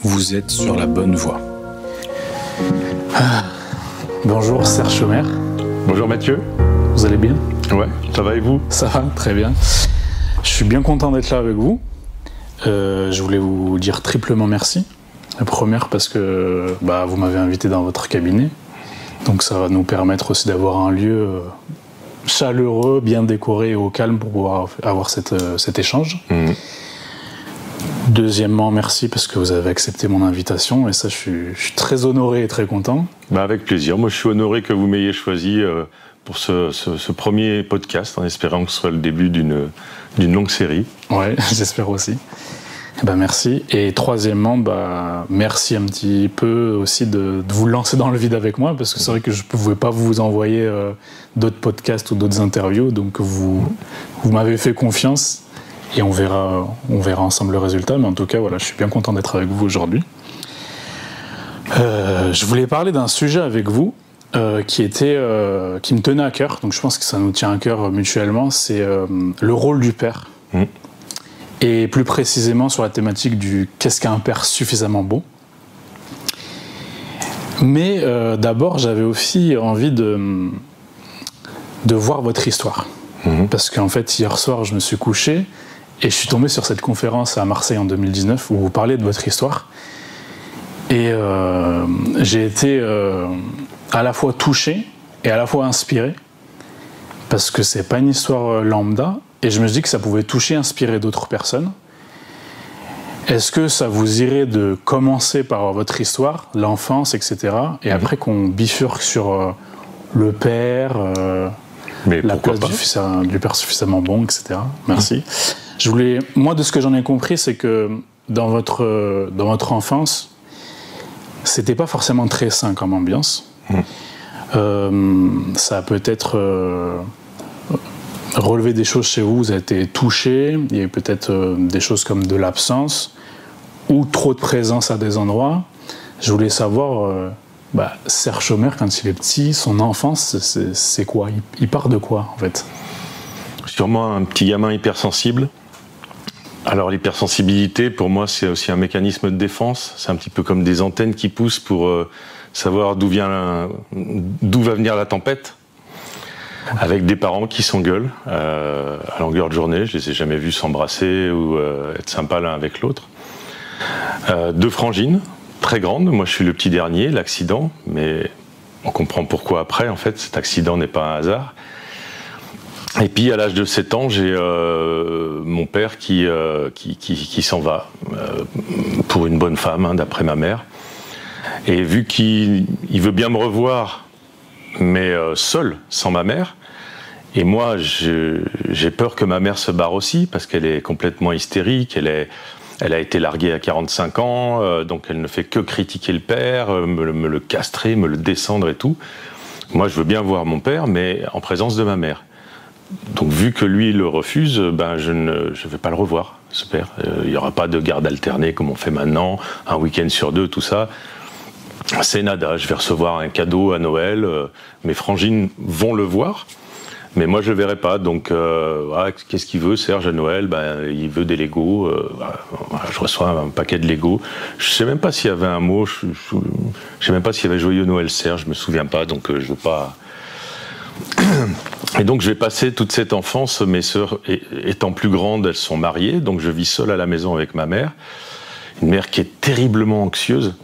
vous êtes sur la bonne voie. Bonjour Serge Chomer. Bonjour Mathieu. Vous allez bien? Ouais, ça va et vous? Ça va, très bien. Je suis bien content d'être là avec vous. Je voulais vous dire triplement merci. La première parce que vous m'avez invité dans votre cabinet. Donc ça va nous permettre aussi d'avoir un lieu chaleureux, bien décoré et au calme pour pouvoir avoir cet échange. Deuxièmement, merci parce que vous avez accepté mon invitation et ça, je suis très honoré et très content. Avec plaisir. Moi, je suis honoré que vous m'ayez choisi pour ce premier podcast, en espérant que ce soit le début d'une longue série. Ouais, j'espère aussi. Merci. Et troisièmement, merci un petit peu aussi de vous lancer dans le vide avec moi, parce que c'est vrai que je ne pouvais pas vous envoyer d'autres podcasts ou d'autres interviews, donc vous m'avez fait confiance et on verra ensemble le résultat. Mais en tout cas, voilà, je suis bien content d'être avec vous aujourd'hui. Je voulais parler d'un sujet avec vous qui me tenait à cœur, donc je pense que ça nous tient à cœur mutuellement, c'est le rôle du père. Et plus précisément sur la thématique du qu'est-ce qu'un père suffisamment bon. Mais d'abord, j'avais aussi envie de voir votre histoire. Parce qu'en fait, hier soir, je me suis couché et je suis tombé sur cette conférence à Marseille en 2019 où vous parlez de votre histoire. Et j'ai été à la fois touché et à la fois inspiré. Parce que c'est pas une histoire lambda. Et je me dis que ça pouvait toucher, inspirer d'autres personnes. Est-ce que ça vous irait de commencer par votre histoire, l'enfance, etc. et après qu'on bifurque sur le père, la place du père suffisamment bon, etc. Merci. Moi, de ce que j'en ai compris, c'est que dans votre enfance, c'était pas forcément très sain comme ambiance. Ça a peut-être... relever des choses chez vous, vous avez été touché, il y a eu peut-être des choses comme de l'absence ou trop de présence à des endroits. Je voulais savoir, Serge Chomer, quand il est petit, son enfance, c'est quoi? Il part de quoi, en fait? Sûrement un petit gamin hypersensible. Alors l'hypersensibilité, pour moi, c'est aussi un mécanisme de défense. C'est un petit peu comme des antennes qui poussent pour savoir d'où va venir la tempête. Avec des parents qui s'engueulent à longueur de journée. Je les ai jamais vus s'embrasser ou être sympas l'un avec l'autre. 2 frangines, très grandes. Moi, je suis le petit dernier, l'accident. Mais on comprend pourquoi après. En fait, cet accident n'est pas un hasard. Et puis, à l'âge de 7 ans, j'ai mon père qui s'en va pour une bonne femme, d'après ma mère. Et vu qu'il veut bien me revoir, mais seul, sans ma mère. Et moi, j'ai peur que ma mère se barre aussi, parce qu'elle est complètement hystérique, elle a été larguée à 45 ans, donc elle ne fait que critiquer le père, me le castrer, me le descendre et tout. Moi, je veux bien voir mon père, mais en présence de ma mère. Donc vu que lui le refuse, je ne vais pas le revoir, ce père. Il n'y aura pas de garde alternée comme on fait maintenant, un week-end sur 2, tout ça. C'est nada, je vais recevoir un cadeau à Noël, mes frangines vont le voir, mais moi je le verrai pas, donc qu'est-ce qu'il veut Serge à Noël? Il veut des Legos, je reçois un paquet de Legos, je sais même pas s'il y avait un mot, je sais même pas s'il y avait Joyeux Noël Serge, je me souviens pas, donc je veux pas... Et donc je vais passer toute cette enfance, mes sœurs étant plus grandes, elles sont mariées, donc je vis seul à la maison avec ma mère, une mère qui est terriblement anxieuse,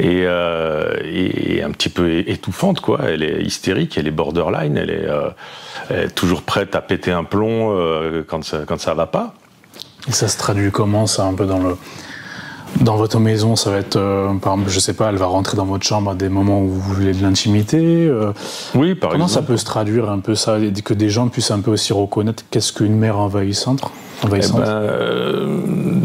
et un petit peu étouffante, quoi. Elle est hystérique, elle est borderline, elle est toujours prête à péter un plomb quand ça va pas. Et ça se traduit comment, ça, un peu dans votre maison? Ça va être, par exemple, je sais pas, elle va rentrer dans votre chambre à des moments où vous voulez de l'intimité. Oui, par exemple. Comment ça peut se traduire un peu ça, que des gens puissent un peu aussi reconnaître qu'est-ce qu'une mère envahissante?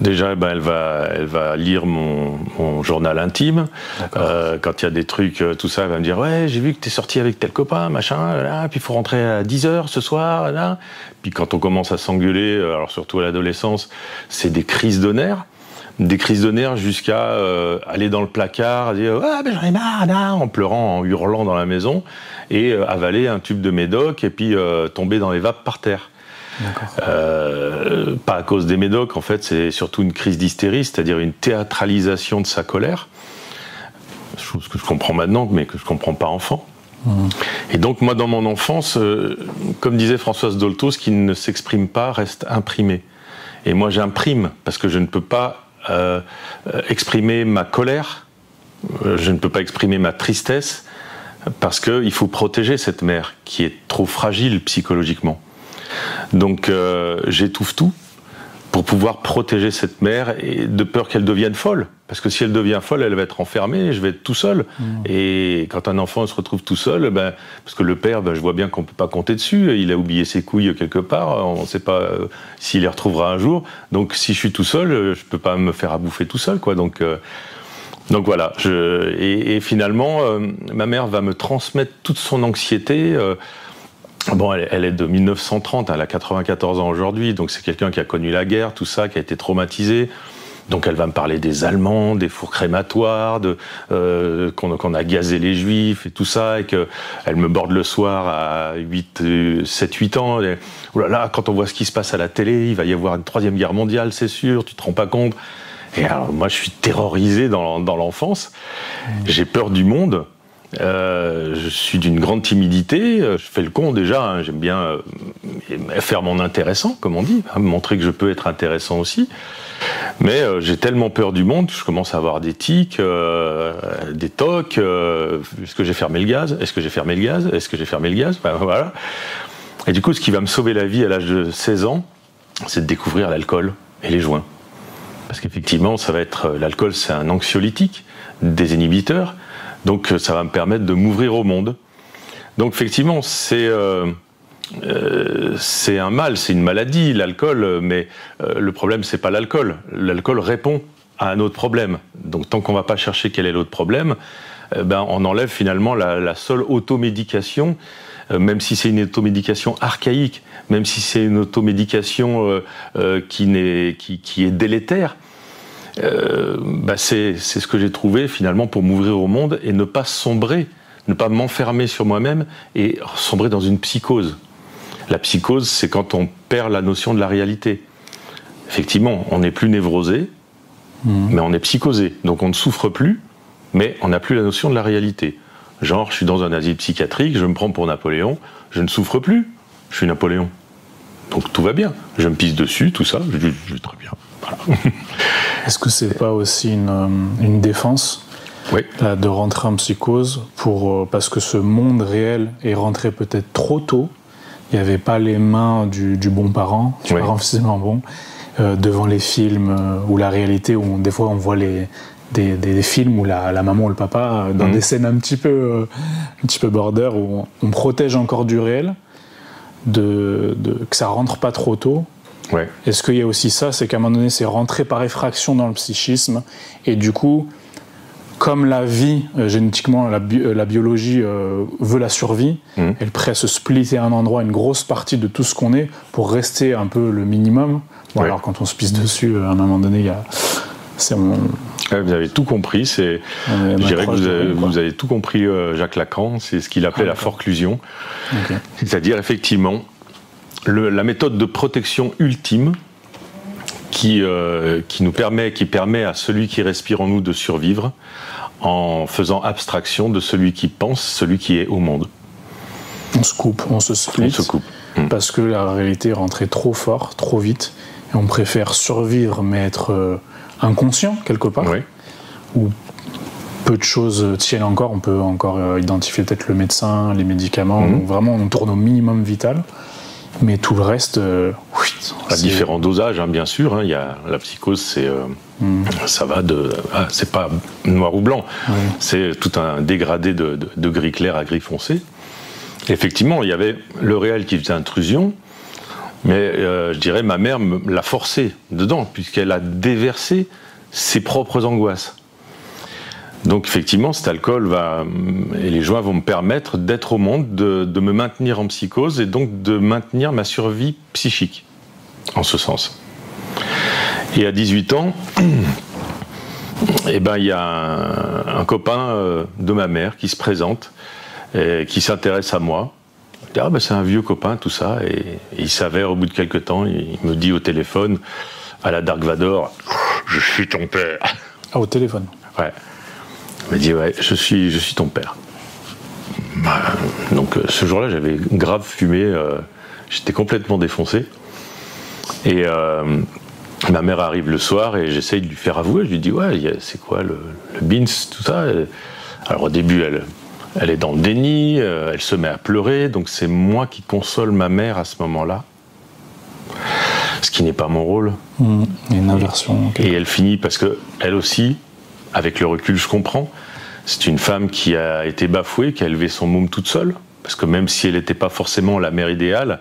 Déjà, elle va lire mon journal intime. Quand il y a des trucs, tout ça, elle va me dire « Ouais, j'ai vu que t'es sorti avec tel copain, machin, là, puis il faut rentrer à 10h ce soir, là. » Puis quand on commence à s'engueuler, alors surtout à l'adolescence, c'est des crises de nerfs. Des crises de nerfs jusqu'à aller dans le placard, dire « Ah, j'en ai marre !» en pleurant, en hurlant dans la maison, et avaler un tube de médoc, et puis tomber dans les vapes par terre. Pas à cause des médocs, en fait, c'est surtout une crise d'hystérie, c'est-à-dire une théâtralisation de sa colère, chose que je comprends maintenant, mais que je ne comprends pas enfant. Et donc, moi, dans mon enfance, comme disait Françoise Dolto, ce qui ne s'exprime pas reste imprimé. Et moi, j'imprime, parce que je ne peux pas exprimer ma colère, je ne peux pas exprimer ma tristesse, parce qu'il faut protéger cette mère qui est trop fragile psychologiquement. Donc j'étouffe tout pour pouvoir protéger cette mère et de peur qu'elle devienne folle. Parce que si elle devient folle, elle va être enfermée et je vais être tout seul. Et quand un enfant se retrouve tout seul, parce que le père, je vois bien qu'on ne peut pas compter dessus, il a oublié ses couilles quelque part, on ne sait pas s'il les retrouvera un jour. Donc si je suis tout seul, je ne peux pas me faire à bouffer tout seul, quoi. Donc voilà, et finalement, ma mère va me transmettre toute son anxiété. Bon, elle est de 1930, elle a 94 ans aujourd'hui, donc c'est quelqu'un qui a connu la guerre, tout ça, qui a été traumatisé. Donc elle va me parler des Allemands, des fours crématoires, qu'on a gazé les Juifs et tout ça, et qu'elle me borde le soir à 7-8 ans. Et, oh là là, quand on voit ce qui se passe à la télé, il va y avoir une 3e guerre mondiale, c'est sûr, tu te rends pas compte. Et alors, moi, je suis terrorisé dans l'enfance. J'ai peur du monde. Je suis d'une grande timidité. Je fais le con déjà. Hein. J'aime bien faire mon intéressant, comme on dit, hein, montrer que je peux être intéressant aussi. Mais j'ai tellement peur du monde, je commence à avoir des tics, des tocs. Est-ce que j'ai fermé le gaz ? Est-ce que j'ai fermé le gaz ? Est-ce que j'ai fermé le gaz ? Voilà. Et du coup, ce qui va me sauver la vie à l'âge de 16 ans, c'est de découvrir l'alcool et les joints. Parce qu'effectivement, ça va être l'alcool, c'est un anxiolytique, désinhibiteur, donc ça va me permettre de m'ouvrir au monde. Donc effectivement, c'est un mal, c'est une maladie, l'alcool, mais le problème, c'est pas l'alcool. L'alcool répond à un autre problème. Donc tant qu'on va pas chercher quel est l'autre problème, on enlève finalement la seule automédication, même si c'est une automédication archaïque, même si c'est une automédication qui est délétère, c'est ce que j'ai trouvé finalement pour m'ouvrir au monde et ne pas sombrer, ne pas m'enfermer sur moi-même et sombrer dans une psychose. La psychose, c'est quand on perd la notion de la réalité. Effectivement, on n'est plus névrosé, mais on est psychosé. Donc on ne souffre plus, mais on n'a plus la notion de la réalité. Genre, je suis dans un asile psychiatrique, je me prends pour Napoléon, je ne souffre plus, je suis Napoléon. Donc tout va bien. Je me pisse dessus, tout ça, je vais très bien. Voilà. Est-ce que c'est pas aussi une défense de rentrer en psychose parce que ce monde réel est rentré peut-être trop tôt, il n'y avait pas les mains du bon parent, du parent forcément bon, devant les films ou la réalité où des fois on voit des films où la maman ou le papa dans des scènes un petit peu border où on protège encore du réel, que ça rentre pas trop tôt. Ouais. Est-ce qu'il y a aussi ça, c'est qu'à un moment donné c'est rentré par effraction dans le psychisme et du coup comme la vie, génétiquement la biologie veut la survie, elle est prête à se splitter à un endroit, une grosse partie de tout ce qu'on est pour rester un peu le minimum. Bon, alors quand on se pisse dessus, à un moment donné, vous avez tout compris. Je dirais que vous avez tout compris, Jacques Lacan. C'est ce qu'il appelait la forclusion. Okay. C'est-à-dire, effectivement, la méthode de protection ultime qui permet à celui qui respire en nous de survivre en faisant abstraction de celui qui pense, celui qui est au monde. On se coupe, on se split. On se coupe. Parce que la réalité est rentrée trop fort, trop vite, et on préfère survivre mais être inconscient quelque part, où peu de choses tiennent encore, on peut encore identifier peut-être le médecin, les médicaments, donc vraiment on tourne au minimum vital, mais tout le reste... à différents dosages, hein, bien sûr, hein, y a, la psychose, ça va c'est pas noir ou blanc, c'est tout un dégradé de gris clair à gris foncé. Effectivement, il y avait le réel qui faisait intrusion, mais je dirais ma mère l'a forcé dedans, puisqu'elle a déversé ses propres angoisses. Donc effectivement, cet alcool et les joints vont me permettre d'être au monde, de me maintenir en psychose et donc de maintenir ma survie psychique, en ce sens. Et à 18 ans, il y a un copain de ma mère qui se présente, et qui s'intéresse à moi. dis, ah ben c'est un vieux copain, tout ça. Et il s'avère, au bout de quelques temps, il me dit au téléphone, à la Dark Vador, je suis ton père. Ah, au téléphone? Ouais. Il m'a dit, ouais, je suis ton père. Donc ce jour-là, j'avais grave fumé, j'étais complètement défoncé. Et ma mère arrive le soir et j'essaye de lui faire avouer. Je lui dis, ouais, c'est quoi le beans, tout ça. Alors au début, elle est dans le déni, elle se met à pleurer. Donc c'est moi qui console ma mère à ce moment-là. Ce qui n'est pas mon rôle. Une inversion. Et elle finit parce que elle aussi, avec le recul, je comprends. C'est une femme qui a été bafouée, qui a élevé son môme toute seule. Parce que même si elle n'était pas forcément la mère idéale,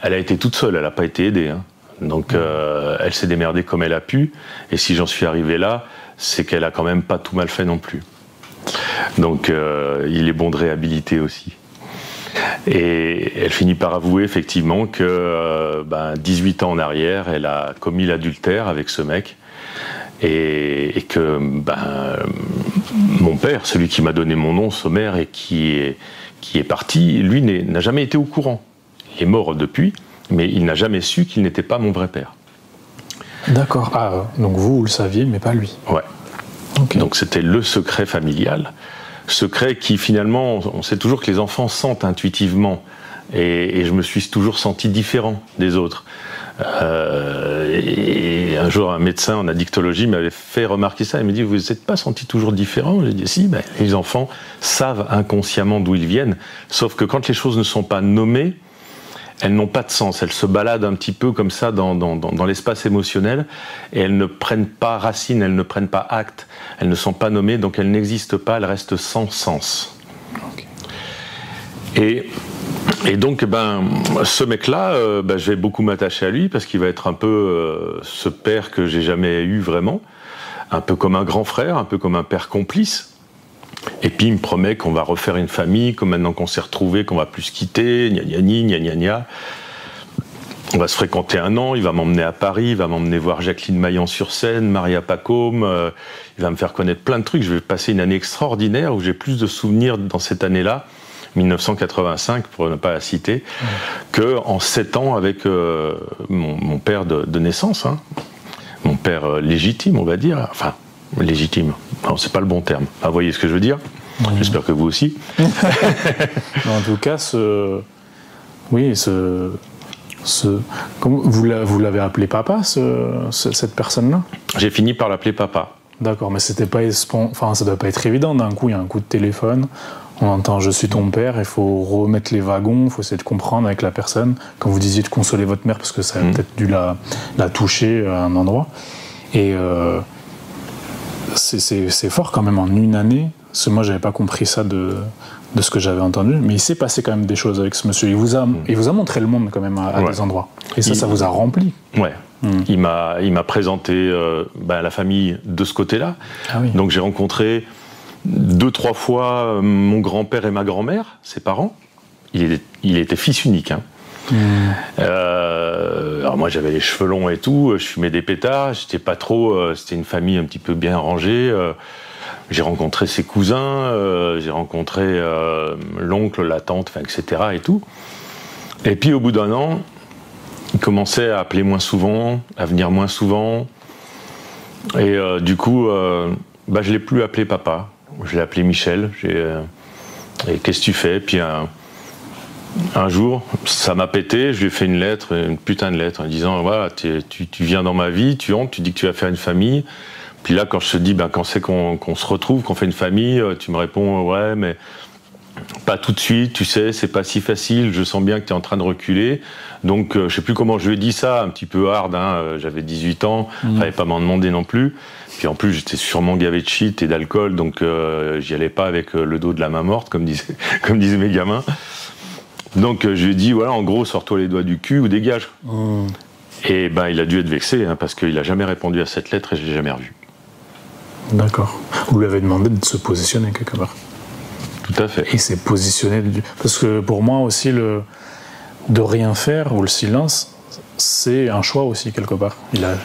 elle a été toute seule, elle n'a pas été aidée. Hein. Donc elle s'est démerdée comme elle a pu. Et si j'en suis arrivé là, c'est qu'elle a quand même pas tout mal fait non plus. Donc il est bon de réhabiliter aussi. Et elle finit par avouer effectivement que 18 ans en arrière, elle a commis l'adultère avec ce mec. Et que mon père, celui qui m'a donné mon nom, Sommer, et qui est parti, lui n'a jamais été au courant. Il est mort depuis, mais il n'a jamais su qu'il n'était pas mon vrai père. D'accord. Ah, donc vous le saviez, mais pas lui. Ouais. Okay. Donc c'était le secret familial. Secret qui finalement, on sait toujours que les enfants sentent intuitivement. Et je me suis toujours senti différent des autres. Et un jour, un médecin en addictologie m'avait fait remarquer ça. Il m'a dit, vous n'êtes pas senti toujours différent? J'ai dit, si, les enfants savent inconsciemment d'où ils viennent. Sauf que quand les choses ne sont pas nommées, elles n'ont pas de sens. Elles se baladent un petit peu comme ça dans l'espace émotionnel et elles ne prennent pas racine, elles ne prennent pas acte. Elles ne sont pas nommées, donc elles n'existent pas, elles restent sans sens. Okay. Et donc, ce mec-là, je vais beaucoup m'attacher à lui parce qu'il va être un peu ce père que j'ai jamais eu vraiment, un peu comme un grand frère, un peu comme un père complice. Et puis il me promet qu'on va refaire une famille, que maintenant qu'on s'est retrouvés, qu'on va plus se quitter, gna gna. On va se fréquenter 1 an, il va m'emmener à Paris, il va m'emmener voir Jacqueline Maillan-sur-Seine, Maria Pacôme, il va me faire connaître plein de trucs. Je vais passer une année extraordinaire où j'ai plus de souvenirs dans cette année-là, 1985 pour ne pas la citer, qu'en 7 ans avec mon père de naissance, hein. Mon père légitime, on va dire, enfin légitime, non, c'est pas le bon terme, vous voyez ce que je veux dire, j'espère que vous aussi. En tout cas, vous l'avez appelé papa, cette personne-là? J'ai fini par l'appeler papa. D'accord, mais c'était pas, ça doit pas être évident. D'un coup, il y a un coup de téléphone, on entend « je suis ton père », il faut remettre les wagons, il faut essayer de comprendre avec la personne. Quand vous disiez de consoler votre mère, parce que ça a peut-être dû la toucher à un endroit. Et c'est fort quand même en une année, parce que moi j'avais pas compris ça de ce que j'avais entendu, mais il s'est passé quand même des choses avec ce monsieur. Il vous a montré le monde quand même à des endroits. Et ça vous a rempli. Ouais. Il m'a présenté la famille de ce côté-là. Ah oui. Donc j'ai rencontré 2-3 fois mon grand-père et ma grand-mère, ses parents. Il était fils unique. Hein. Alors moi j'avais les cheveux longs et tout, je fumais des pétards, j'étais pas trop, c'était une famille un petit peu bien rangée. J'ai rencontré ses cousins, j'ai rencontré l'oncle, la tante, etc. et tout. Et puis au bout d'1 an, il commençait à appeler moins souvent, à venir moins souvent. Et du coup, je l'ai plus appelé papa. Je l'ai appelé Michel. Et qu'est-ce que tu fais? Puis un jour, ça m'a pété. Je lui ai fait une lettre, une putain de lettre, en disant voilà, tu viens dans ma vie, tu entres, tu dis que tu vas faire une famille. Puis là, quand je te dis quand c'est qu'on se retrouve, qu'on fait une famille, tu me réponds ouais, mais pas tout de suite, tu sais, c'est pas si facile, je sens bien que tu es en train de reculer. Donc, je sais plus comment je lui ai dit ça, un petit peu hard, hein, j'avais 18 ans, fallait pas m'en demander non plus. Puis en plus, j'étais sûrement gavé de shit et d'alcool, donc j'y allais pas avec le dos de la main morte, comme disaient mes gamins. Donc, je lui ai dit, voilà, en gros, sors-toi les doigts du cul ou dégage. Et il a dû être vexé, hein, parce qu'il a jamais répondu à cette lettre et je l'ai jamais revu. D'accord. Vous lui avez demandé de se positionner quelque part. Tout à fait. Et s'est positionné, parce que pour moi aussi, de rien faire ou le silence, c'est un choix aussi quelque part. Il a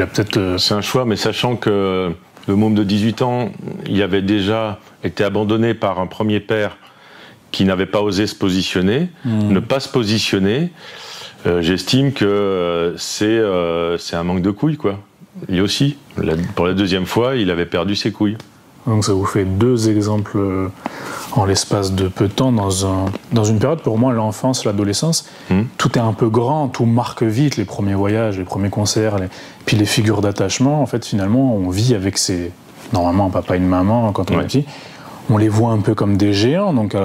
peut-être... C'est un choix, mais sachant que le môme de 18 ans, il avait déjà été abandonné par un premier père qui n'avait pas osé se positionner. Ne pas se positionner, j'estime que c'est un manque de couilles, quoi. Lui aussi, pour la deuxième fois, il avait perdu ses couilles. Donc ça vous fait 2 exemples en l'espace de peu de temps, dans une période, pour moi, l'enfance, l'adolescence, tout est un peu grand, tout marque vite, les premiers voyages, les premiers concerts, puis les figures d'attachement. En fait, finalement, on vit avec normalement, un papa et une maman, quand on est petit, on les voit un peu comme des géants, donc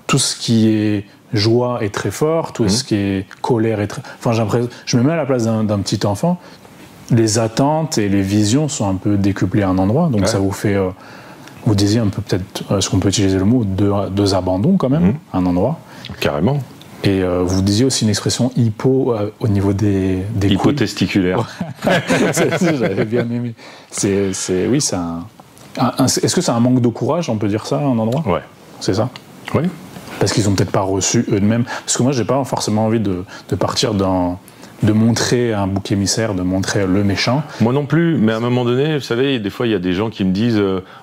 tout ce qui est joie est très fort, tout ce qui est colère est très... Enfin, je me mets à la place d'un petit enfant, les attentes et les visions sont un peu décuplées à un endroit, donc ça vous fait... vous disiez un peu, peut-être, est-ce qu'on peut utiliser le mot, deux abandons quand même, à un endroit. Carrément. Et vous disiez aussi une expression hypo au niveau des hypotesticulaire. J'avais bien aimé. Oui, c'est est-ce que c'est un manque de courage, on peut dire ça, à un endroit ? Ouais. C'est ça ? Oui. Parce qu'ils n'ont peut-être pas reçu eux-mêmes. Parce que moi, j'ai pas forcément envie de partir de montrer un bouc émissaire, de montrer le méchant. Moi non plus, mais à un moment donné, vous savez, des fois, il y a des gens qui me disent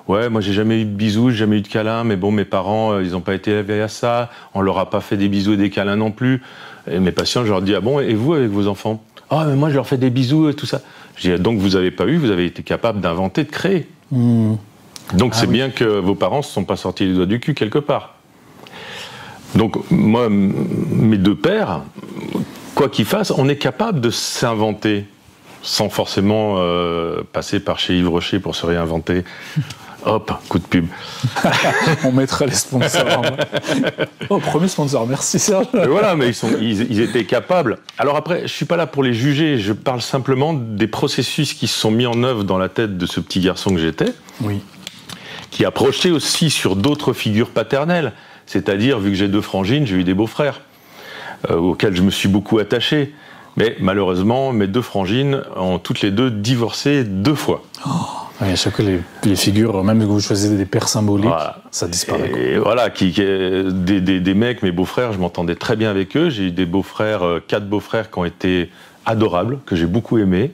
ouais, moi, j'ai jamais eu de bisous, j'ai jamais eu de câlins, mais bon, mes parents, ils n'ont pas été élevés à ça, on leur a pas fait des bisous et des câlins non plus. Et mes patients, je leur dis, ah bon, et vous, avec vos enfants ? Ah, mais moi, je leur fais des bisous et tout ça. Je dis, donc, vous avez pas eu, vous avez été capable d'inventer, de créer. Donc, c'est bien que vos parents ne se sont pas sortis les doigts du cul quelque part. Donc, moi, mes 2 pères, quoi qu'ils fassent, on est capable de s'inventer sans forcément passer par chez Yves Rocher pour se réinventer. Hop, coup de pub. On mettra les sponsors. Oh, premier sponsor, merci Serge. Mais voilà, mais ils étaient capables. Alors après, je ne suis pas là pour les juger, je parle simplement des processus qui se sont mis en œuvre dans la tête de ce petit garçon que j'étais, qui a projeté aussi sur d'autres figures paternelles. C'est-à-dire, vu que j'ai 2 frangines, j'ai eu des beaux-frères, auxquels je me suis beaucoup attaché. Mais malheureusement, mes 2 frangines ont toutes les 2 divorcé 2 fois. Oui, à chaque fois, les figures, même que vous choisissez des pères symboliques, ça disparaît. Et voilà, des mecs, mes beaux-frères, je m'entendais très bien avec eux. J'ai eu des beaux-frères, 4 beaux-frères qui ont été adorables, que j'ai beaucoup aimés.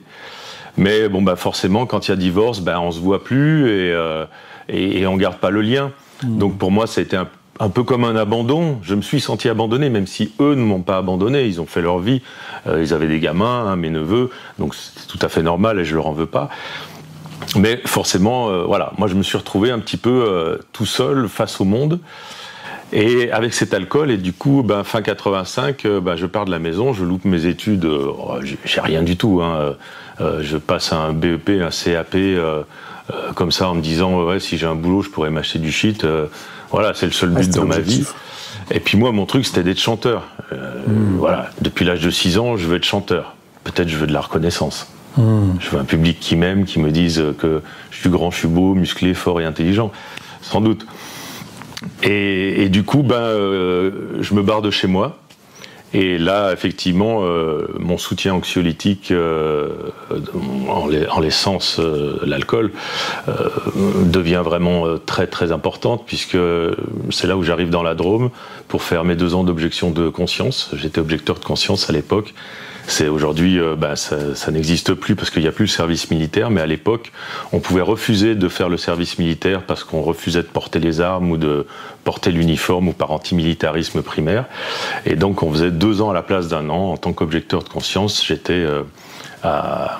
Mais bon, forcément, quand il y a divorce, on ne se voit plus et on ne garde pas le lien. Donc pour moi, ça a été un peu comme un abandon. Je me suis senti abandonné, même si eux ne m'ont pas abandonné. Ils ont fait leur vie. Ils avaient des gamins, mes neveux. Donc c'est tout à fait normal et je ne leur en veux pas. Mais forcément, voilà, moi je me suis retrouvé un petit peu tout seul face au monde. Et avec cet alcool, et du coup, fin 85, je pars de la maison, je loupe mes études, j'ai rien du tout. Je passe un BEP, un CAP, comme ça, en me disant, ouais, si j'ai un boulot, je pourrais m'acheter du shit. Voilà, c'est le seul but dans ma vie. Et puis moi, mon truc, c'était d'être chanteur. Voilà, depuis l'âge de 6 ans, je veux être chanteur. Peut-être je veux de la reconnaissance. Je veux un public qui m'aime, qui me dise que je suis grand, je suis beau, musclé, fort et intelligent. Sans doute. Et du coup, je me barre de chez moi. Et là, effectivement, mon soutien anxiolytique en l'essence, l'alcool, devient vraiment très très importante, puisque c'est là où j'arrive dans la Drôme pour faire mes 2 ans d'objection de conscience. J'étais objecteur de conscience à l'époque. Aujourd'hui, ça n'existe plus parce qu'il n'y a plus le service militaire, mais à l'époque, on pouvait refuser de faire le service militaire parce qu'on refusait de porter les armes ou de porter l'uniforme ou par antimilitarisme primaire. Et donc, on faisait 2 ans à la place d'1 an. En tant qu'objecteur de conscience, j'étais à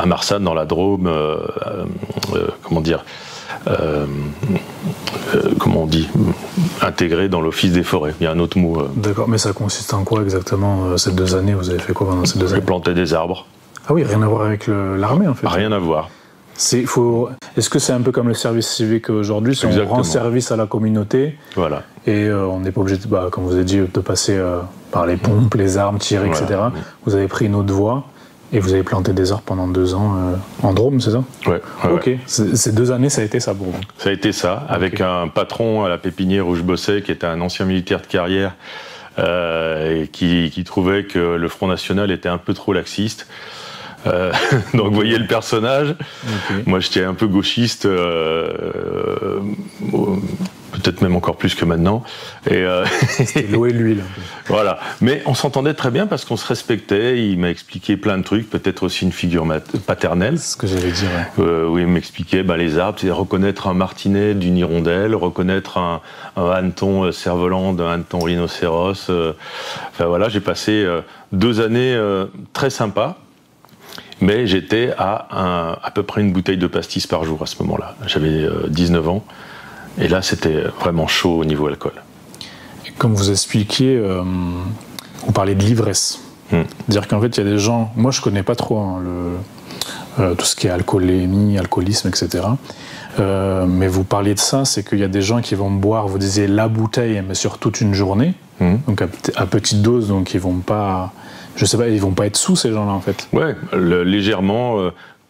Marsanne, dans la Drôme, comment on dit, intégré dans l'office des forêts. Il y a un autre mot. D'accord, mais ça consiste en quoi exactement ces 2 années ? Vous avez fait quoi pendant ces 2 années ? J'ai planté des arbres. Ah oui, rien à voir avec l'armée en fait. Rien à voir. Est-ce que c'est un peu comme le service civique aujourd'hui, si on rend service à la communauté, voilà. Et on n'est pas obligé, comme vous avez dit, de passer par les pompes, les armes, tirer, etc. Vous avez pris une autre voie. Et vous avez planté des arbres pendant 2 ans en Drôme, c'est ça ? Ouais. Ok. Ces 2 années, ça a été ça pour vous ? Ça a été ça, avec un patron à la pépinière où je bossais, qui était un ancien militaire de carrière, et qui trouvait que le Front National était un peu trop laxiste. Donc vous voyez le personnage. Moi j'étais un peu gauchiste, peut-être même encore plus que maintenant. C'était l'eau et l'huile. Voilà. Mais on s'entendait très bien parce qu'on se respectait. Il m'a expliqué plein de trucs, peut-être aussi une figure paternelle. C'est ce que j'allais dire. Oui, il m'expliquait les arbres, c'est reconnaître un martinet d'une hirondelle, reconnaître un hanneton cerf-volant d'un hanneton rhinocéros. Enfin voilà, j'ai passé 2 années très sympas. Mais j'étais à peu près une bouteille de pastis par jour à ce moment-là. J'avais 19 ans. Et là, c'était vraiment chaud au niveau alcool. Et comme vous expliquiez, vous parlez de l'ivresse. C'est-à-dire qu'en fait, il y a des gens... Moi, je ne connais pas trop tout ce qui est alcoolémie, alcoolisme, etc. Mais vous parliez de ça, c'est qu'il y a des gens qui vont boire, vous disiez, la bouteille, mais sur toute une journée. Donc à petite dose, donc ils ne vont pas... Je sais pas, ils vont pas être sous ces gens-là en fait. Ouais, légèrement,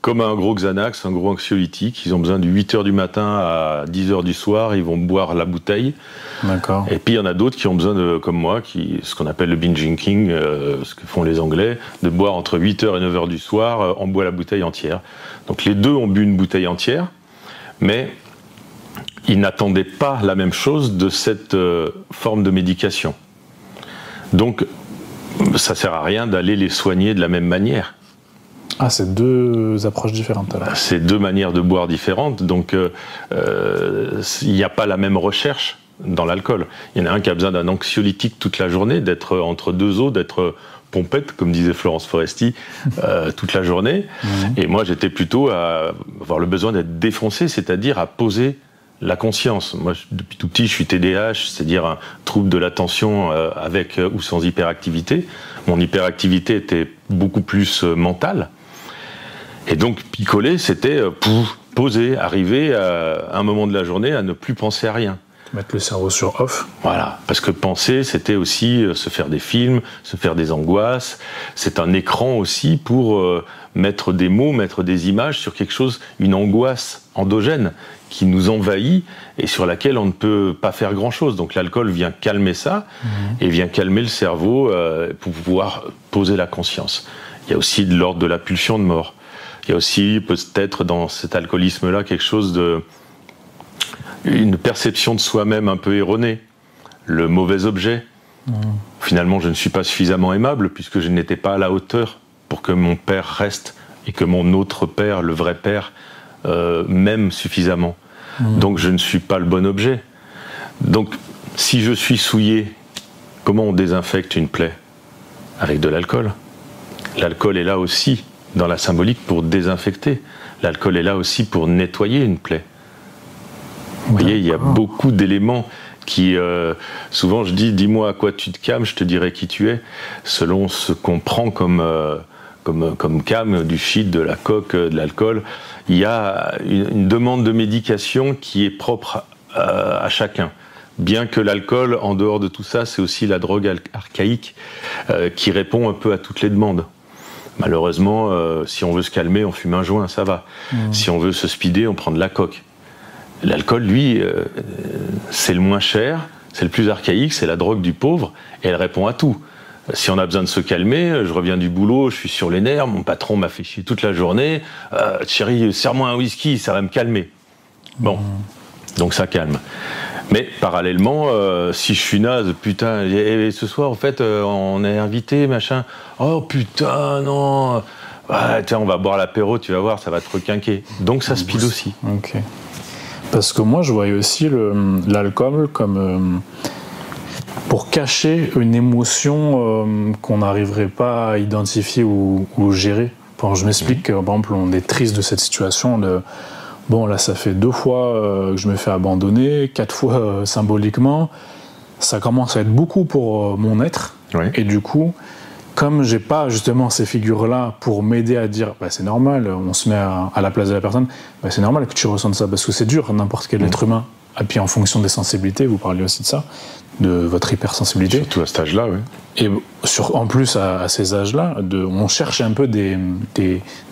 comme un gros Xanax, un gros anxiolytique. Ils ont besoin de 8h du matin à 10h du soir, ils vont boire la bouteille. D'accord. Et puis il y en a d'autres qui ont besoin de, comme moi, ce qu'on appelle le binge drinking, ce que font les Anglais, de boire entre 8h et 9h du soir, on boit la bouteille entière. Donc les deux ont bu une bouteille entière, mais ils n'attendaient pas la même chose de cette forme de médication. Donc ça sert à rien d'aller les soigner de la même manière. Ah, c'est 2 approches différentes alors. C'est 2 manières de boire différentes, donc il n'y a pas la même recherche dans l'alcool. Il y en a un qui a besoin d'un anxiolytique toute la journée, d'être entre 2 eaux, d'être pompette, comme disait Florence Foresti, toute la journée. Et moi, j'étais plutôt à avoir le besoin d'être défoncé, c'est-à-dire à poser la conscience. Moi, depuis tout petit, je suis TDAH, c'est-à-dire un trouble de l'attention avec ou sans hyperactivité. Mon hyperactivité était beaucoup plus mentale. Et donc, picoler, c'était poser, arriver à un moment de la journée à ne plus penser à rien. Mettre le cerveau sur off. Voilà, parce que penser, c'était aussi se faire des films, se faire des angoisses. C'est un écran aussi pour mettre des mots, mettre des images sur quelque chose, une angoisse endogène qui nous envahit et sur laquelle on ne peut pas faire grand-chose. Donc l'alcool vient calmer ça et vient calmer le cerveau pour pouvoir poser la conscience. Il y a aussi de l'ordre de la pulsion de mort. Il y a aussi peut-être dans cet alcoolisme-là quelque chose une perception de soi-même un peu erronée, le mauvais objet. Finalement, je ne suis pas suffisamment aimable puisque je n'étais pas à la hauteur pour que mon père reste et que mon autre père, le vrai père, m'aime suffisamment. Donc je ne suis pas le bon objet. Donc si je suis souillé, comment on désinfecte une plaie? Avec de l'alcool. L'alcool est là aussi dans la symbolique pour désinfecter. L'alcool est là aussi pour nettoyer une plaie. Vous voyez, il y a beaucoup d'éléments qui, souvent je dis-moi à quoi tu te calmes, je te dirai qui tu es, selon ce qu'on prend comme cam, du shit, de la coke, de l'alcool. Il y a une demande de médication qui est propre à chacun. Bien que l'alcool, en dehors de tout ça, c'est aussi la drogue archaïque qui répond un peu à toutes les demandes. Malheureusement, si on veut se calmer, on fume un joint, ça va. Si on veut se speeder, on prend de la coke. L'alcool, lui, c'est le moins cher, c'est le plus archaïque, c'est la drogue du pauvre, et elle répond à tout. Si on a besoin de se calmer, je reviens du boulot, je suis sur les nerfs, mon patron m'a fait chier toute la journée, chérie, serre-moi un whisky, ça va me calmer. Bon, donc ça calme. Mais parallèlement, si je suis naze, putain, et ce soir, en fait, on est invité, machin, oh putain, non, ouais, tiens, on va boire l'apéro, tu vas voir, ça va te requinquer. Donc ça speed aussi. Ok. Parce que moi, je voyais aussi l'alcool comme... pour cacher une émotion qu'on n'arriverait pas à identifier ou gérer. Bon, je m'explique que, par exemple, on est triste de cette situation. Bon, là, ça fait 2 fois que je me fais abandonner, 4 fois symboliquement. Ça commence à être beaucoup pour mon être. Oui. Et du coup, comme j'ai pas justement ces figures-là pour m'aider à dire bah, c'est normal, on se met à la place de la personne, bah, c'est normal que tu ressentes ça, parce que c'est dur, n'importe quel être humain. Et puis en fonction des sensibilités, vous parliez aussi de ça, de votre hypersensibilité. Surtout à cet âge-là, oui. Et en plus, à ces âges-là, on cherche un peu des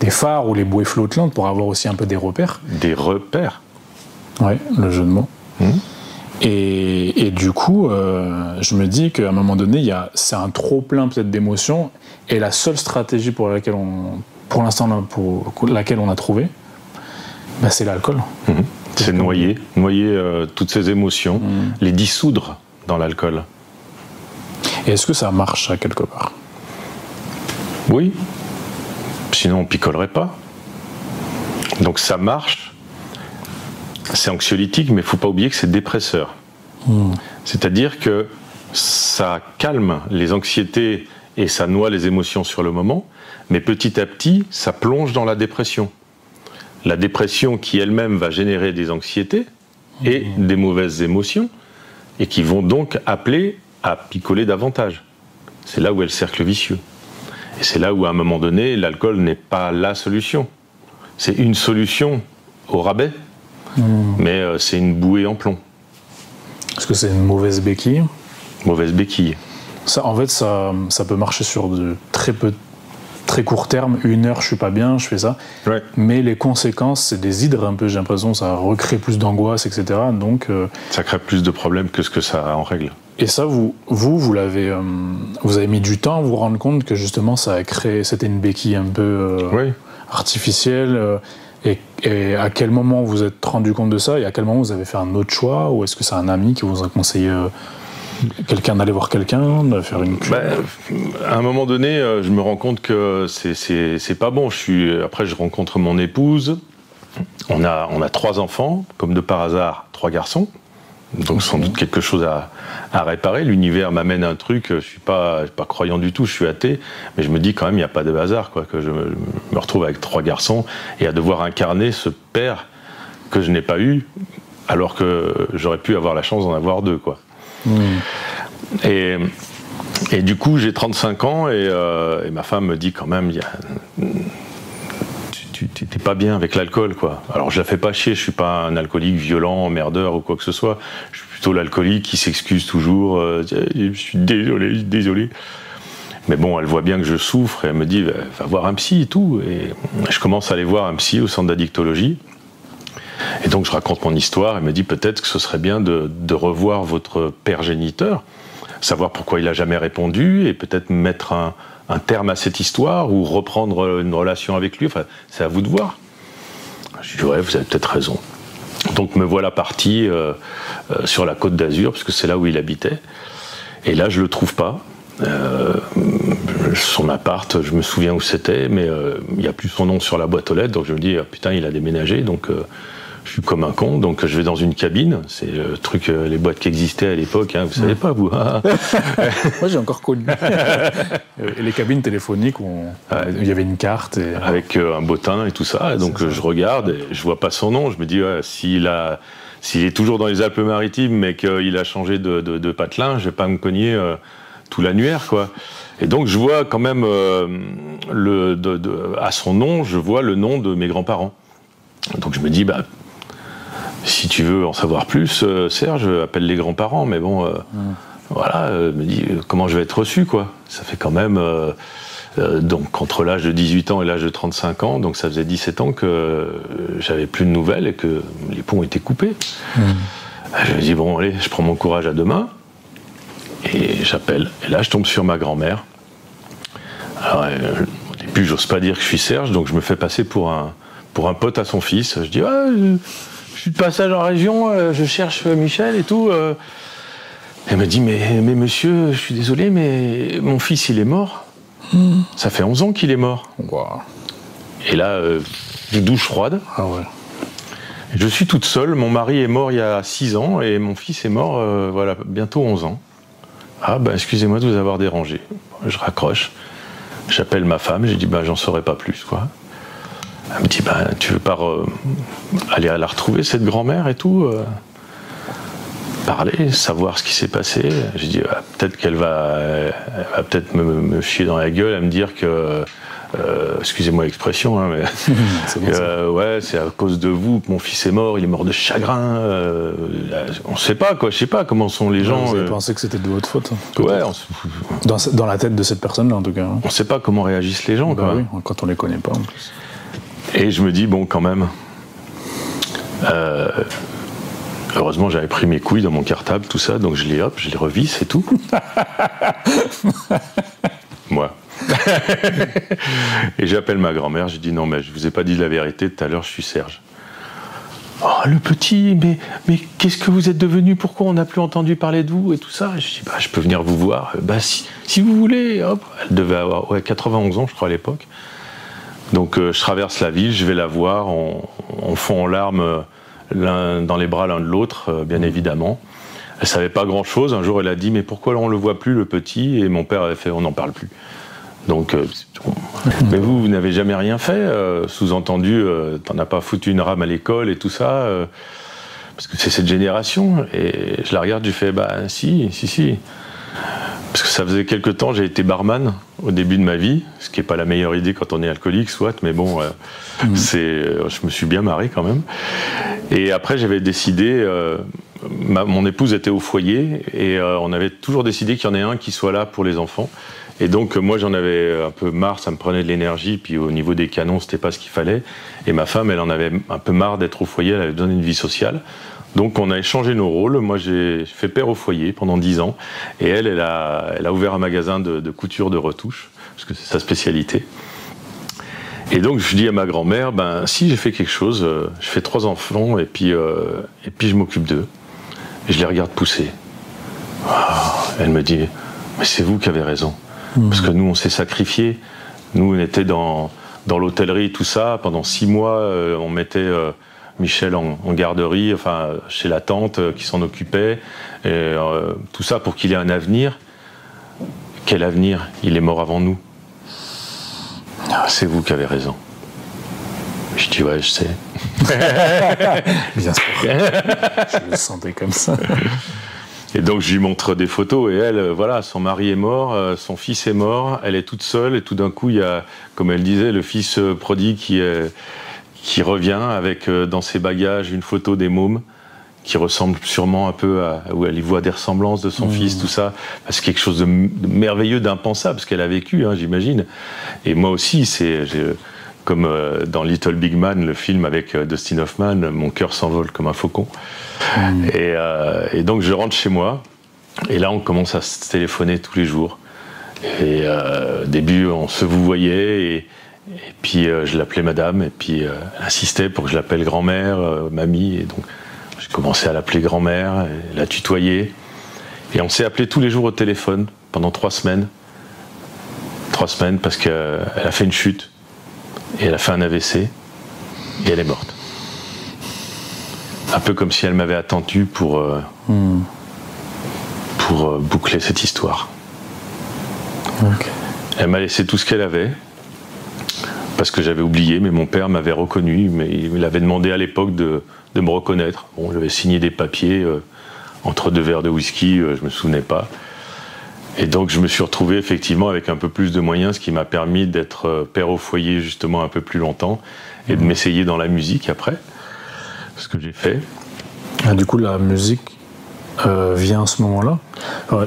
phares ou les bouées flottantes pour avoir aussi un peu des repères. Des repères. Oui, le jeu de mots. Et du coup, je me dis qu'à un moment donné, c'est un trop-plein peut-être d'émotions, et la seule stratégie pour laquelle on a trouvé, bah, c'est l'alcool. C'est noyer toutes ces émotions, les dissoudre dans l'alcool. Et est-ce que ça marche à quelque part? Oui, sinon on picolerait pas. Donc ça marche, c'est anxiolytique, mais il ne faut pas oublier que c'est dépresseur. C'est-à-dire que ça calme les anxiétés et ça noie les émotions sur le moment, mais petit à petit, ça plonge dans la dépression. La dépression qui elle-même va générer des anxiétés et des mauvaises émotions, et qui vont donc appeler à picoler davantage. C'est là où est le cercle vicieux. Et c'est là où, à un moment donné, l'alcool n'est pas la solution. C'est une solution au rabais, mais c'est une bouée en plomb. Est-ce que c'est une mauvaise béquille? Mauvaise béquille. Ça, en fait, ça peut marcher sur de très court terme. 1 heure, je suis pas bien, je fais ça. Ouais. Mais les conséquences, c'est des hydres un peu, j'ai l'impression, ça recrée plus d'angoisse, etc. Donc, ça crée plus de problèmes que ce que ça en règle. Et ça, vous avez mis du temps à vous rendre compte que justement, ça a créé, c'était une béquille un peu artificielle. Et à quel moment vous êtes rendu compte de ça? Et à quel moment vous avez fait un autre choix? Ou est-ce que c'est un ami qui vous a conseillé quelqu'un d'aller voir quelqu'un, de faire une cure? À un moment donné, je me rends compte que c'est pas bon. Après, je rencontre mon épouse. On a 3 enfants, comme de par hasard, 3 garçons. Donc sans doute quelque chose à réparer. L'univers m'amène un truc, je suis pas croyant du tout, je suis athée, mais je me dis quand même il n'y a pas de hasard, quoi, que je me retrouve avec 3 garçons et à devoir incarner ce père que je n'ai pas eu, alors que j'aurais pu avoir la chance d'en avoir 2, quoi. Et du coup j'ai 35 ans et ma femme me dit quand même tu t'es pas bien avec l'alcool, quoi. Alors je la fais pas chier, je suis pas un alcoolique violent, merdeur ou quoi que ce soit. Je suis plutôt l'alcoolique qui s'excuse toujours. Je suis désolé. Mais bon, elle voit bien que je souffre et elle me dit va voir un psy et tout. Et je commence à aller voir un psy au centre d'addictologie. Et donc je raconte mon histoire. Elle me dit peut-être que ce serait bien de revoir votre père géniteur, savoir pourquoi il a jamais répondu et peut-être mettre un terme à cette histoire ou reprendre une relation avec lui. Enfin, c'est à vous de voir. Je dis ouais, vous avez peut-être raison. Donc me voilà parti sur la Côte d'Azur, parce que c'est là où il habitait. Et là, je le trouve pas. Son appart, je me souviens où c'était, mais il n'y a plus son nom sur la boîte aux lettres. Donc je me dis putain, il a déménagé. Donc je suis comme un con, donc je vais dans une cabine. C'est le truc, les boîtes qui existaient à l'époque, hein, vous savez pas, vous. Moi, j'ai encore connu. Et les cabines téléphoniques où il y avait une carte. Avec un bottin et tout ça. Et donc je regarde et je vois pas son nom. Je me dis, ouais, s'il est toujours dans les Alpes-Maritimes, mais qu'il a changé de patelin, je vais pas me cogner tout l'annuaire, quoi. Et donc je vois quand même, à son nom, je vois le nom de mes grands-parents. Donc je me dis, si tu veux en savoir plus, Serge, appelle les grands-parents, mais bon, voilà, me dis comment je vais être reçu, quoi. Ça fait quand même, donc entre l'âge de 18 ans et l'âge de 35 ans, donc ça faisait 17 ans que j'avais plus de nouvelles et que les ponts étaient coupés. Je me dis, bon, allez, je prends mon courage à 2 mains et j'appelle. Et là, je tombe sur ma grand-mère. Alors, au début, j'ose pas dire que je suis Serge, donc je me fais passer pour un pote à son fils. Je dis, je suis de passage en région, je cherche Michel et tout. Elle me dit, mais monsieur, je suis désolé, mais mon fils, il est mort. Ça fait 11 ans qu'il est mort. Wow. Et là, douche froide. Ah ouais. Je suis toute seule, mon mari est mort il y a 6 ans et mon fils est mort, voilà, bientôt 11 ans. Ah excusez-moi de vous avoir dérangé. Je raccroche, j'appelle ma femme, j'ai dit, j'en saurais pas plus, quoi. Elle me dit, tu veux pas aller à la retrouver, cette grand-mère et tout, parler, savoir ce qui s'est passé. J'ai dit, peut-être qu'elle va peut-être me chier dans la gueule, à me dire que, excusez-moi l'expression, hein, mais ouais, c'est à cause de vous que mon fils est mort, il est mort de chagrin. On sait pas, quoi, je sais pas comment sont les gens. Vous avez pensé que c'était de votre faute, hein, ouais, dans la tête de cette personne-là, en tout cas. Hein. On sait pas comment réagissent les gens, quoi. Oui, quand on les connaît pas, en plus. Et je me dis, bon, quand même, heureusement j'avais pris mes couilles dans mon cartable, tout ça, donc je les revisse et tout. Moi. Et j'appelle ma grand-mère, je dis, non mais je vous ai pas dit la vérité, tout à l'heure je suis Serge. Oh, le petit, mais qu'est-ce que vous êtes devenu? Pourquoi on n'a plus entendu parler de vous et tout ça? Je dis, je peux venir vous voir. Si vous voulez, hop. Elle devait avoir 91 ans, je crois, à l'époque. Donc je traverse la ville, je vais la voir, on fond en larmes l'un dans les bras l'un de l'autre, bien évidemment. Elle savait pas grand-chose. Un jour, elle a dit, mais pourquoi on le voit plus, le petit? Et mon père avait fait, on n'en parle plus. Donc, mais vous n'avez jamais rien fait, sous-entendu, t'en as pas foutu une rame à l'école et tout ça, parce que c'est cette génération. Et je la regarde, je fais, si. Parce que ça faisait quelque temps, j'ai été barman au début de ma vie, ce qui n'est pas la meilleure idée quand on est alcoolique, soit, mais bon, je me suis bien marré quand même. Et après, j'avais décidé, mon épouse était au foyer, et on avait toujours décidé qu'il y en ait un qui soit là pour les enfants. Et donc, moi, j'en avais un peu marre, ça me prenait de l'énergie, puis au niveau des canons, c'était pas ce qu'il fallait. Et ma femme, elle en avait un peu marre d'être au foyer, elle avait besoin d'une vie sociale. Donc on a échangé nos rôles. Moi j'ai fait père au foyer pendant 10 ans et elle a ouvert un magasin de couture de retouches parce que c'est sa spécialité. Et donc je dis à ma grand-mère, si j'ai fait quelque chose, je fais 3 enfants et puis je m'occupe d'eux. Et je les regarde pousser. Elle me dit, mais c'est vous qui avez raison. Parce que nous on s'est sacrifiés. Nous on était dans l'hôtellerie, tout ça. Pendant 6 mois on mettait... Michel en garderie, enfin chez la tante qui s'en occupait, et, tout ça pour qu'il ait un avenir. Quel avenir? Il est mort avant nous. C'est vous qui avez raison. Je dis ouais, je sais. Bien sûr. Je le sentais comme ça. Et donc je lui montre des photos et elle, voilà, son mari est mort, son fils est mort, elle est toute seule et tout d'un coup il y a, comme elle disait, le fils prodigue qui revient avec dans ses bagages une photo des mômes qui ressemble sûrement un peu à où elle y voit des ressemblances de son fils, tout ça. C'est quelque chose de merveilleux, d'impensable, ce qu'elle a vécu, j'imagine. Et moi aussi, comme dans Little Big Man, le film avec Dustin Hoffman, mon cœur s'envole comme un faucon. Et donc je rentre chez moi, et là on commence à se téléphoner tous les jours. Et au début, on se vouvoyait, et puis je l'appelais madame, et puis elle insistait pour que je l'appelle grand-mère, mamie, et donc j'ai commencé à l'appeler grand-mère, et la tutoyer. Et on s'est appelé tous les jours au téléphone pendant 3 semaines. 3 semaines parce qu'elle a fait une chute, et elle a fait un AVC, et elle est morte. Un peu comme si elle m'avait attendu pour boucler cette histoire. Okay. Elle m'a laissé tout ce qu'elle avait, parce que j'avais oublié, mais mon père m'avait reconnu, mais il avait demandé à l'époque de me reconnaître. Bon, j'avais signé des papiers entre 2 verres de whisky, je me souvenais pas. Et donc je me suis retrouvé effectivement avec un peu plus de moyens, ce qui m'a permis d'être père au foyer justement un peu plus longtemps, et de m'essayer dans la musique après, ce que j'ai fait. Ah, du coup, la musique vient à ce moment-là.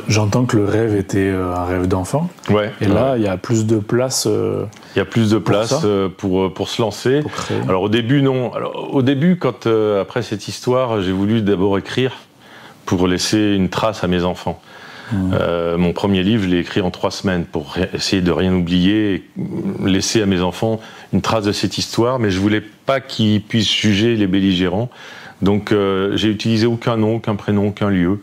J'entends que le rêve était un rêve d'enfant. Ouais. Et là, il y a plus de place. Il y a plus de place pour se lancer. Pour alors au début, non. Alors, au début, quand après cette histoire, j'ai voulu d'abord écrire pour laisser une trace à mes enfants. Mon premier livre, je l'ai écrit en 3 semaines pour essayer de rien oublier et laisser à mes enfants une trace de cette histoire, mais je voulais pas qu'ils puissent juger les belligérants. Donc j'ai utilisé aucun nom, aucun prénom, aucun lieu.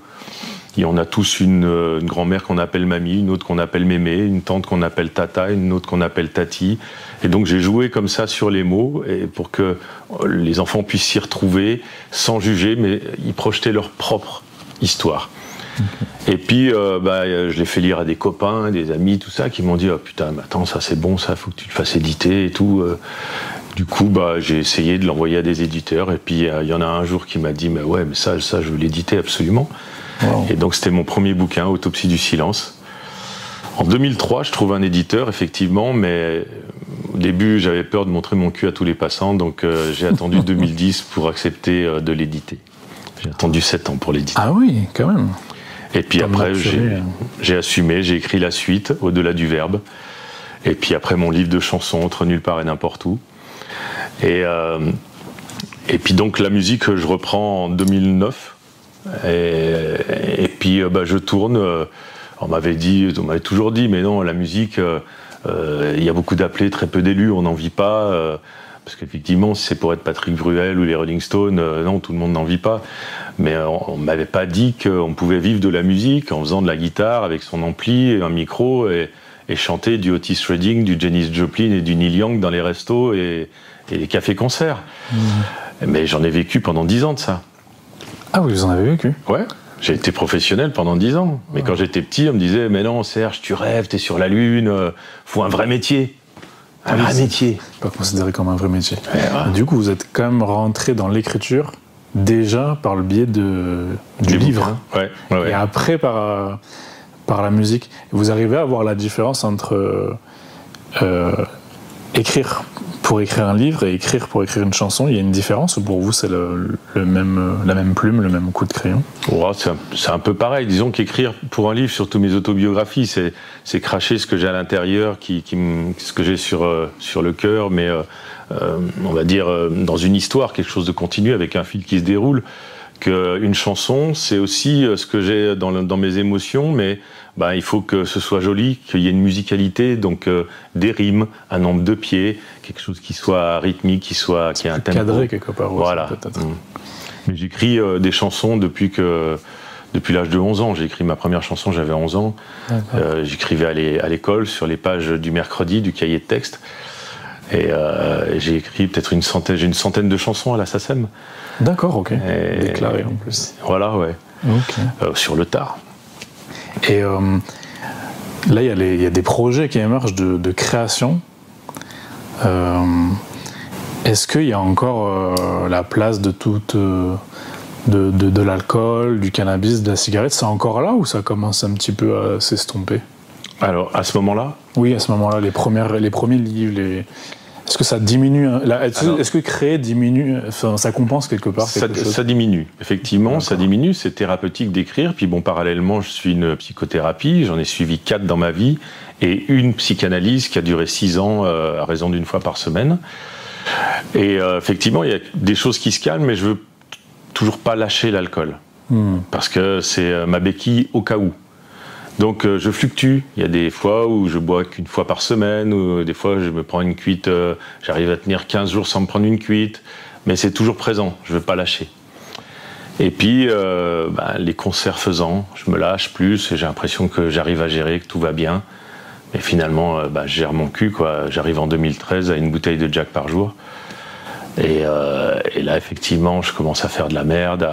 Et on a tous une grand-mère qu'on appelle mamie, une autre qu'on appelle mémé, une tante qu'on appelle tata, une autre qu'on appelle tati. Et donc j'ai joué comme ça sur les mots et pour que les enfants puissent s'y retrouver sans juger, mais y projeter leur propre histoire. Okay. Et puis je l'ai fait lire à des copains, des amis, tout ça, qui m'ont dit « Oh putain, mais attends, ça c'est bon, ça, faut que tu le fasses éditer et tout ». Du coup, j'ai essayé de l'envoyer à des éditeurs, et puis il y en a un jour qui m'a dit « Mais ouais, mais ça je veux l'éditer absolument ». Wow. Et donc c'était mon premier bouquin, Autopsie du silence. En 2003, je trouve un éditeur, effectivement, mais au début, j'avais peur de montrer mon cul à tous les passants, donc j'ai attendu 2010 pour accepter de l'éditer. J'ai attendu 7 ans pour l'éditer. Ah oui, quand même. Et puis après, j'ai assumé, j'ai écrit la suite, Au-delà du verbe. Et puis après, mon livre de chansons, Entre nulle part et n'importe où. Et puis donc, la musique, je reprends en 2009. Et puis, je tourne. On m'avait toujours dit, mais non, la musique, il y a beaucoup d'appelés, très peu d'élus, on n'en vit pas. Parce qu'effectivement, si c'est pour être Patrick Bruel ou les Rolling Stones, non, tout le monde n'en vit pas. Mais on ne m'avait pas dit qu'on pouvait vivre de la musique en faisant de la guitare avec son ampli et un micro et chanter du Otis Redding, du Janis Joplin et du Neil Young dans les restos et les cafés-concerts. Mais j'en ai vécu pendant 10 ans de ça. Ah oui, vous en avez vécu? Ouais. J'ai été professionnel pendant 10 ans. Mais quand j'étais petit, on me disait « Mais non, Serge, tu rêves, t'es sur la Lune, faut un vrai métier. » Un vrai métier. Pas considéré comme un vrai métier. Ouais. Du coup, vous êtes quand même rentré dans l'écriture déjà par le biais du livre. Ouais. Et après par la musique. Vous arrivez à voir la différence entre écrire pour écrire un livre et écrire pour écrire une chanson? Il y a une différence ou pour vous c'est la même plume, le même coup de crayon? C'est un peu pareil. Disons qu'écrire pour un livre, surtout mes autobiographies, c'est cracher ce que j'ai à l'intérieur, ce que j'ai sur le cœur, mais on va dire dans une histoire, quelque chose de continu avec un fil qui se déroule. Qu'une chanson, c'est aussi ce que j'ai dans mes émotions, mais il faut que ce soit joli, qu'il y ait une musicalité, donc des rimes, un nombre de pieds, quelque chose qui soit rythmique, qui ait un tempo. Cadré quelque part. Voilà. Mais j'écris des chansons depuis l'âge de 11 ans. J'ai écrit ma première chanson, j'avais 11 ans. J'écrivais à l'école, sur les pages du mercredi, du cahier de texte. Et j'ai écrit peut-être une centaine de chansons à la SACEM. D'accord, ok. Déclaré en plus. Voilà, ouais. Okay. Sur le tard. Et là, il y a des projets qui émergent de création. Est-ce qu'il y a encore la place de de l'alcool, du cannabis, de la cigarette? C'est encore là ou ça commence un petit peu à s'estomper? Alors, à ce moment-là? Oui, à ce moment-là, les premiers livres, est-ce que ça diminue? Est-ce que créer diminue? Enfin, ça compense quelque part quelque chose? Ça diminue, effectivement, ça diminue. C'est thérapeutique d'écrire. Puis bon, parallèlement, je suis une psychothérapie. J'en ai suivi 4 dans ma vie. Et une psychanalyse qui a duré 6 ans, à raison d'une fois par semaine. Et effectivement, il y a des choses qui se calment, mais je veux toujours pas lâcher l'alcool. Parce que c'est ma béquille au cas où. Donc je fluctue. Il y a des fois où je bois qu'une fois par semaine, ou des fois je me prends une cuite, j'arrive à tenir 15 jours sans me prendre une cuite, mais c'est toujours présent, je ne veux pas lâcher. Et puis les concerts faisant, je me lâche plus et j'ai l'impression que j'arrive à gérer, que tout va bien. Mais finalement, je gère mon cul, quoi. J'arrive en 2013 à une bouteille de Jack par jour. Et là, effectivement, je commence à faire de la merde,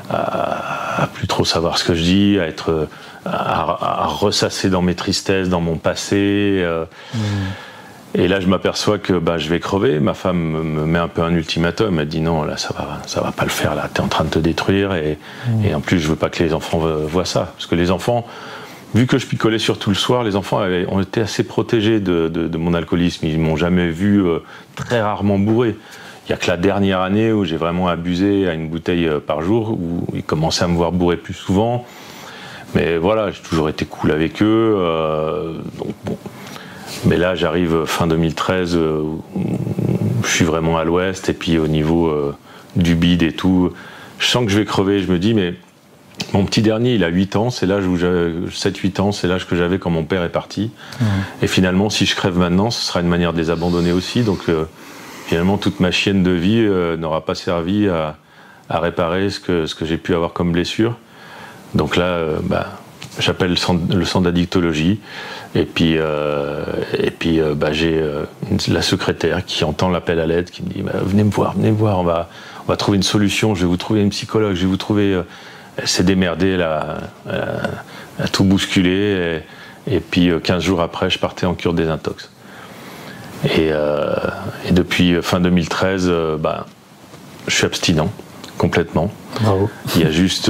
à plus trop savoir ce que je dis, à ressasser dans mes tristesses, dans mon passé. Et là, je m'aperçois que je vais crever. Ma femme me met un peu un ultimatum. Elle me dit non, là, ça va pas le faire. Là, t'es en train de te détruire. Et en plus, je veux pas que les enfants voient ça, parce que les enfants, vu que je picolais surtout le soir, les enfants ont été assez protégés de mon alcoolisme. Ils m'ont jamais vu très rarement bourré. Il n'y a que la dernière année où j'ai vraiment abusé à une bouteille par jour, où ils commençaient à me voir bourré plus souvent. Mais voilà, j'ai toujours été cool avec eux. Donc bon. Mais là, j'arrive fin 2013, je suis vraiment à l'ouest, et puis au niveau du bide et tout, je sens que je vais crever. Je me dis, mais mon petit dernier, il a 8 ans, c'est l'âge où j'avais 7-8 ans, c'est l'âge que j'avais quand mon père est parti. Et finalement, si je crève maintenant, ce sera une manière de les abandonner aussi. Donc finalement, toute ma chienne de vie n'aura pas servi à réparer ce que j'ai pu avoir comme blessure. Donc là, j'appelle le centre d'addictologie, et puis j'ai la secrétaire qui entend l'appel à l'aide, qui me dit venez me voir, on va trouver une solution, je vais vous trouver une psychologue, je vais vous trouver. Elle s'est démerdée, elle a tout bousculé, et puis 15 jours après, je partais en cure de désintox. Et depuis fin 2013, je suis abstinent complètement. Bravo. Il y a juste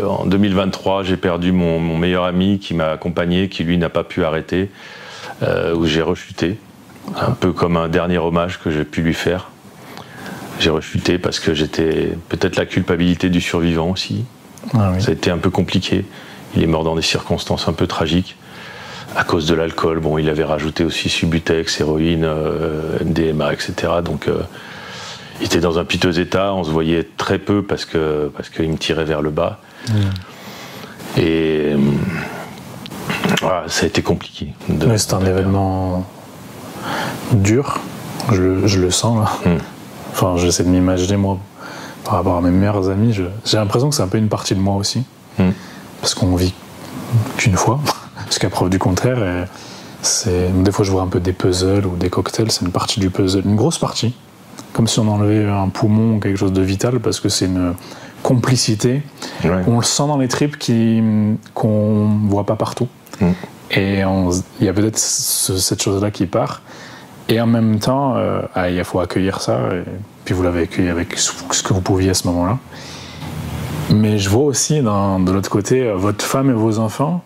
en 2023, j'ai perdu mon meilleur ami qui m'a accompagné, qui lui n'a pas pu arrêter, où j'ai rechuté, un peu comme un dernier hommage que j'ai pu lui faire. J'ai rechuté parce que j'étais peut-être la culpabilité du survivant aussi. Ah oui. Ça a été un peu compliqué. Il est mort dans des circonstances un peu tragiques à cause de l'alcool. Bon, il avait rajouté aussi Subutex, héroïne, MDMA, etc. Donc il était dans un piteux état. On se voyait très peu parce qu'il me tirait vers le bas. Et voilà, ça a été compliqué. Mais c'est un événement dur, je le sens là. Enfin, j'essaie de m'imaginer moi par rapport à mes meilleurs amis, j'ai l'impression que c'est un peu une partie de moi aussi, parce qu'on vit qu'une fois, jusqu'à preuve du contraire. Des fois je vois un peu des puzzles ou des cocktails, c'est une partie du puzzle, une grosse partie, comme si on enlevait un poumon ou quelque chose de vital, parce que c'est une complicité, on le sent dans les tripes qu'on ne voit pas partout. Et il y a peut-être cette chose-là qui part. Et en même temps, il faut accueillir ça, et puis vous l'avez accueilli avec ce que vous pouviez à ce moment-là. Mais je vois aussi, de l'autre côté, votre femme et vos enfants.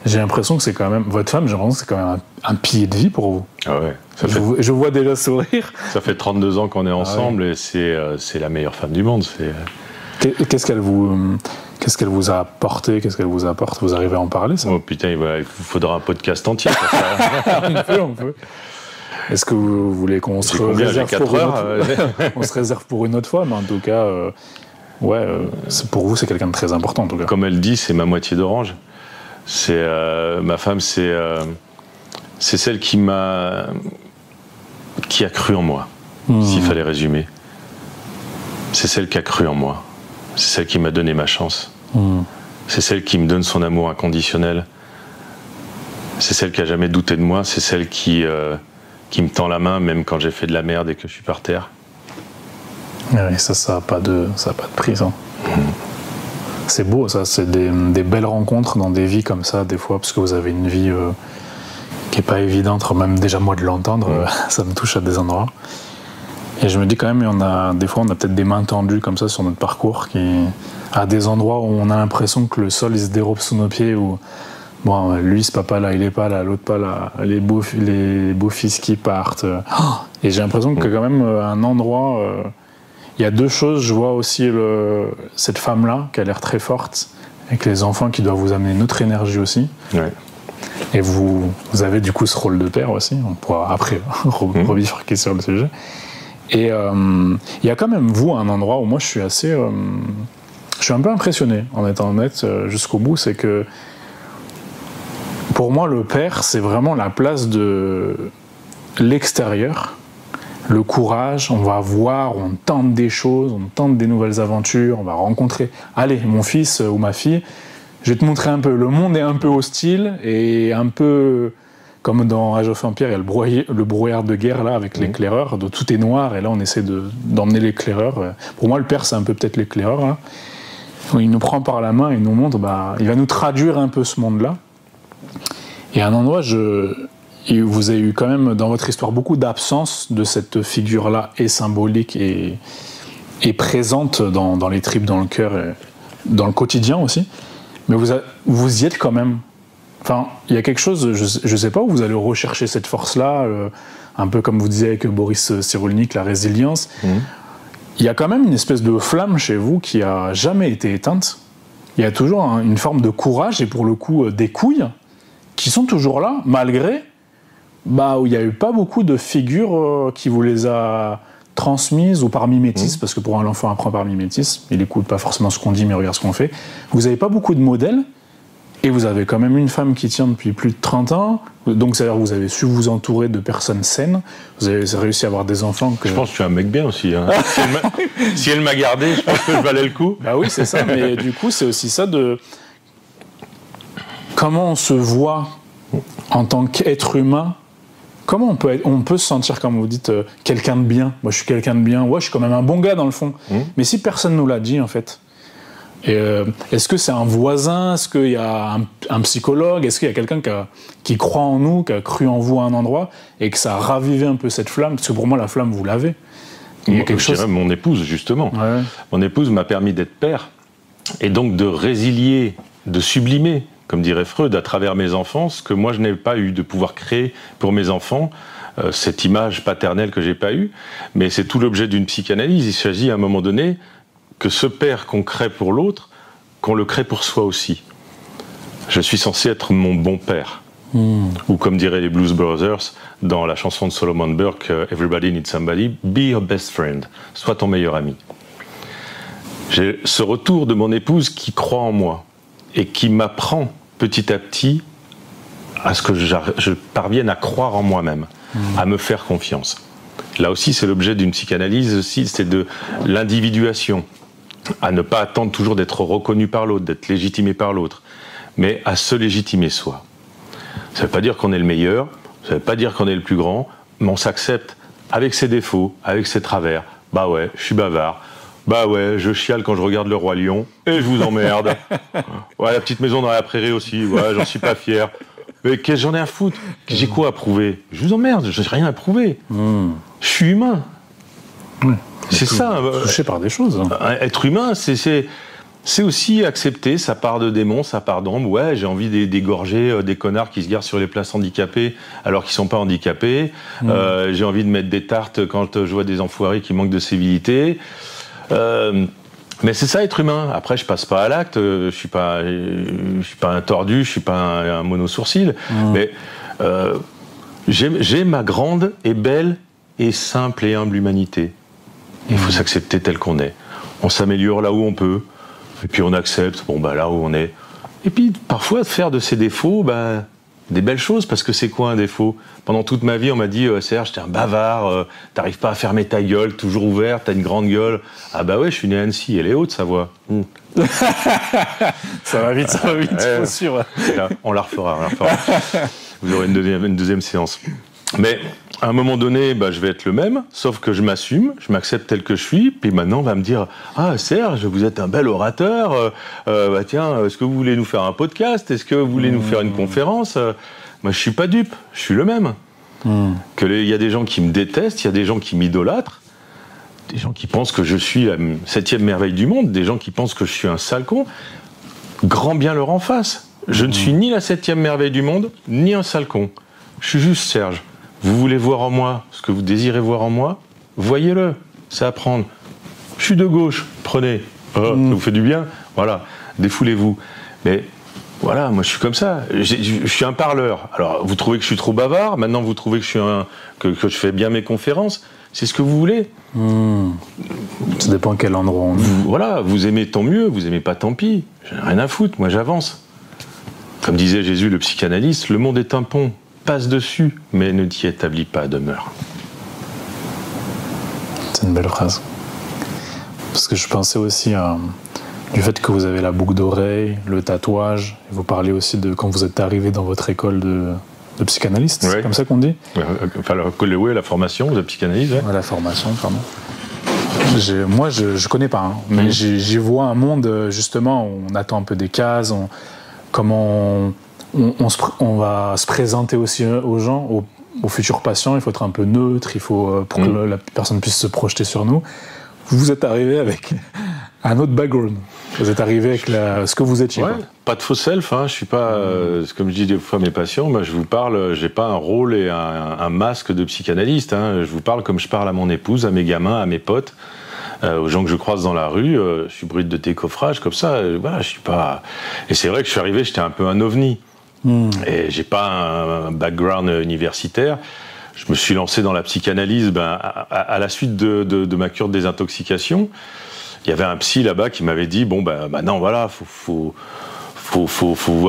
J'ai l'impression que c'est quand même... Votre femme, j'ai l'impression que c'est quand même un pilier de vie pour vous. Ah ouais. Je vois déjà sourire. Ça fait 32 ans qu'on est ensemble, et c'est la meilleure femme du monde. Qu'est-ce qu'elle vous a apporté? Qu'est-ce qu'elle vous apporte? Vous arrivez à en parler, ça? Oh putain, il vous faudra un podcast entier pour ça. on peut. Est-ce que vous voulez qu'on se réserve on se réserve pour une autre fois? Mais en tout cas, pour vous, c'est quelqu'un de très important, en tout cas. Comme elle dit, c'est ma moitié d'orange. Ma femme, c'est celle qui a cru en moi, s'il fallait résumer. C'est celle qui a cru en moi. C'est celle qui m'a donné ma chance. C'est celle qui me donne son amour inconditionnel. C'est celle qui a jamais douté de moi. C'est celle qui me tend la main, même quand j'ai fait de la merde et que je suis par terre. Oui, ça n'a pas de prix, ça. C'est beau, ça. C'est des belles rencontres dans des vies comme ça, des fois, parce que vous avez une vie qui n'est pas évidente. Même déjà, moi, de l'entendre, ça me touche à des endroits. Et je me dis quand même, des fois, on a peut-être des mains tendues comme ça sur notre parcours, à des endroits où on a l'impression que le sol, il se dérobe sous nos pieds, où bon, lui, ce papa-là, il est pas là, l'autre pas là, les beaux-fils qui partent. Et j'ai l'impression que quand même, un endroit... il y a deux choses. Je vois aussi cette femme-là, qui a l'air très forte, avec les enfants qui doivent vous amener une autre énergie aussi. Ouais. Et vous avez du coup ce rôle de père aussi. On pourra après rebifurquer sur le sujet. Et il y a quand même, vous, un endroit où moi, je suis un peu impressionné, en étant honnête, jusqu'au bout. C'est que, pour moi, le père, c'est vraiment la place de l'extérieur. Le courage, on va voir, on tente des choses, on tente des nouvelles aventures, on va rencontrer... Allez, mon fils ou ma fille, je vais te montrer un peu. Le monde est un peu hostile et un peu... Comme dans Age of Empires, il y a le brouillard de guerre là, avec l'éclaireur, tout est noir, et là on essaie d'emmener l'éclaireur. Pour moi, le père, c'est un peu peut-être l'éclaireur. Là. Il nous prend par la main et nous montre, il va nous traduire un peu ce monde-là. Et à un endroit, vous avez eu quand même dans votre histoire beaucoup d'absence de cette figure-là, et symbolique et présente dans les tripes, dans le cœur, et dans le quotidien aussi. Mais vous y êtes quand même. Enfin, il y a quelque chose, je ne sais pas où vous allez rechercher cette force-là, un peu comme vous disiez avec Boris Cyrulnik, la résilience. Il y a quand même une espèce de flamme chez vous qui n'a jamais été éteinte. Il y a toujours une forme de courage et pour le coup des couilles qui sont toujours là, malgré où il n'y a eu pas beaucoup de figures qui vous les a transmises ou par mimétisme, parce que pour un enfant apprend par mimétisme, il n'écoute pas forcément ce qu'on dit mais regarde ce qu'on fait. Vous n'avez pas beaucoup de modèles. Et vous avez quand même une femme qui tient depuis plus de 30 ans, donc c'est-à-dire que vous avez su vous entourer de personnes saines, vous avez réussi à avoir des enfants que... Je pense que je suis un mec bien aussi. Hein. si elle m'a gardé, je pense que je valais le coup. Bah oui, c'est ça, mais du coup, c'est aussi ça de... Comment on se voit en tant qu'être humain, comment on peut se sentir, comme vous dites, quelqu'un de bien. Moi, je suis quelqu'un de bien, je suis quand même un bon gars dans le fond. Mais si personne ne nous l'a dit, en fait... Et est-ce que c'est un voisin? Est-ce qu'il y a un psychologue? Est-ce qu'il y a quelqu'un qui croit en nous, qui a cru en vous à un endroit et que ça a ravivé un peu cette flamme? Parce que pour moi, la flamme, vous l'avez. Il y a quelque chose... Mon épouse, justement. Ouais. Mon épouse m'a permis d'être père et donc de résilier, de sublimer, comme dirait Freud, à travers mes enfants, ce que moi je n'ai pas eu, de pouvoir créer pour mes enfants cette image paternelle que j'ai pas eue. Mais c'est tout l'objet d'une psychanalyse. Il s'agit à un moment donné que ce père qu'on crée pour l'autre, qu'on le crée pour soi aussi. Je suis censé être mon bon père. Ou comme diraient les Blues Brothers, dans la chanson de Solomon Burke, Everybody Needs Somebody, be your best friend, sois ton meilleur ami. J'ai ce retour de mon épouse qui croit en moi et qui m'apprend petit à petit à ce que je parvienne à croire en moi-même. à me faire confiance. Là aussi, c'est l'objet d'une psychanalyse aussi, c'est de l'individuation, à ne pas attendre toujours d'être reconnu par l'autre, d'être légitimé par l'autre, mais à se légitimer soi. Ça ne veut pas dire qu'on est le meilleur, ça ne veut pas dire qu'on est le plus grand, mais on s'accepte avec ses défauts, avec ses travers. Bah ouais, je suis bavard. Bah ouais, je chiale quand je regarde Le Roi Lion et je vous emmerde. Ouais, la petite maison dans la prairie aussi, ouais, j'en suis pas fier. Mais qu'est-ce que j'en ai à foutre? J'ai quoi à prouver? Je vous emmerde, je n'ai rien à prouver. Je suis humain. C'est ça. Touché par des choses. Être humain, c'est aussi accepter sa part de démon, sa part d'ombre. Ouais, j'ai envie d'égorger des connards qui se garent sur les places handicapées alors qu'ils ne sont pas handicapés. J'ai envie de mettre des tartes quand je vois des enfoirés qui manquent de civilité. Mais c'est ça, être humain. Après, je passe pas à l'acte. Je suis pas un tordu, je suis pas un mono-sourcil. Mais j'ai ma grande et belle et simple et humble humanité. Il faut s'accepter tel qu'on est. On s'améliore là où on peut. Et puis on accepte, là où on est. Et puis parfois faire de ses défauts, des belles choses, parce que c'est quoi un défaut? Pendant toute ma vie, on m'a dit Serge, t'es un bavard, t'arrives pas à fermer ta gueule, toujours ouverte, t'as une grande gueule. Ah bah ouais, je suis né à Annecy, elle est haute sa voix. Ça va vite, faut sûr. On la refera. Vous aurez une deuxième séance. Mais à un moment donné, je vais être le même, sauf que je m'assume, je m'accepte tel que je suis, puis maintenant on va me dire « Ah Serge, vous êtes un bel orateur, tiens, est-ce que vous voulez nous faire un podcast? Est-ce que vous voulez nous faire une conférence ?» Moi je suis pas dupe, je suis le même. Il y a des gens qui me détestent, il y a des gens qui m'idolâtrent, des gens qui pensent que je suis la 7e merveille du monde, des gens qui pensent que je suis un sale con. Grand bien leur en face. Je ne suis ni la 7e merveille du monde, ni un sale con. Je suis juste Serge. Vous voulez voir en moi ce que vous désirez voir en moi? Voyez-le, c'est à prendre. Je suis de gauche, prenez. Ça vous fait du bien? Voilà, défoulez-vous. Mais voilà, moi je suis comme ça. Je suis un parleur. Alors, vous trouvez que je suis trop bavard? Maintenant, vous trouvez que je fais bien mes conférences? C'est ce que vous voulez. Ça dépend quel endroit on est. Voilà, vous aimez tant mieux, vous aimez pas tant pis. J'en ai rien à foutre, moi j'avance. Comme disait Jésus, le psychanalyste, le monde est un pont. Passe dessus, mais ne t'y établis pas demeure. C'est une belle phrase. Parce que je pensais aussi du fait que vous avez la boucle d'oreille, le tatouage, et vous parlez aussi de quand vous êtes arrivé dans votre école de psychanalyste, c'est comme ça qu'on dit? Enfin, la formation de psychanalyse. Ouais. La formation, pardon. Moi, je connais pas, mais j'y vois un monde, justement, où on attend un peu des cases, comment on va se présenter aussi aux gens, aux futurs patients. Il faut être un peu neutre, pour que la personne puisse se projeter sur nous. Vous êtes arrivé avec un autre background. Vous êtes arrivé avec ce que vous étiez. Pas de faux self. Je suis pas, comme je dis des fois à mes patients, moi je vous parle, j'ai pas un rôle et un masque de psychanalyste. Je vous parle comme je parle à mon épouse, à mes gamins, à mes potes. Aux gens que je croise dans la rue, je suis brut de décoffrage, comme ça, je suis pas... Et c'est vrai que je suis arrivé, j'étais un peu un ovni. Et j'ai pas un background universitaire. Je me suis lancé dans la psychanalyse à la suite de ma cure de désintoxication. Il y avait un psy là-bas qui m'avait dit maintenant voilà, faut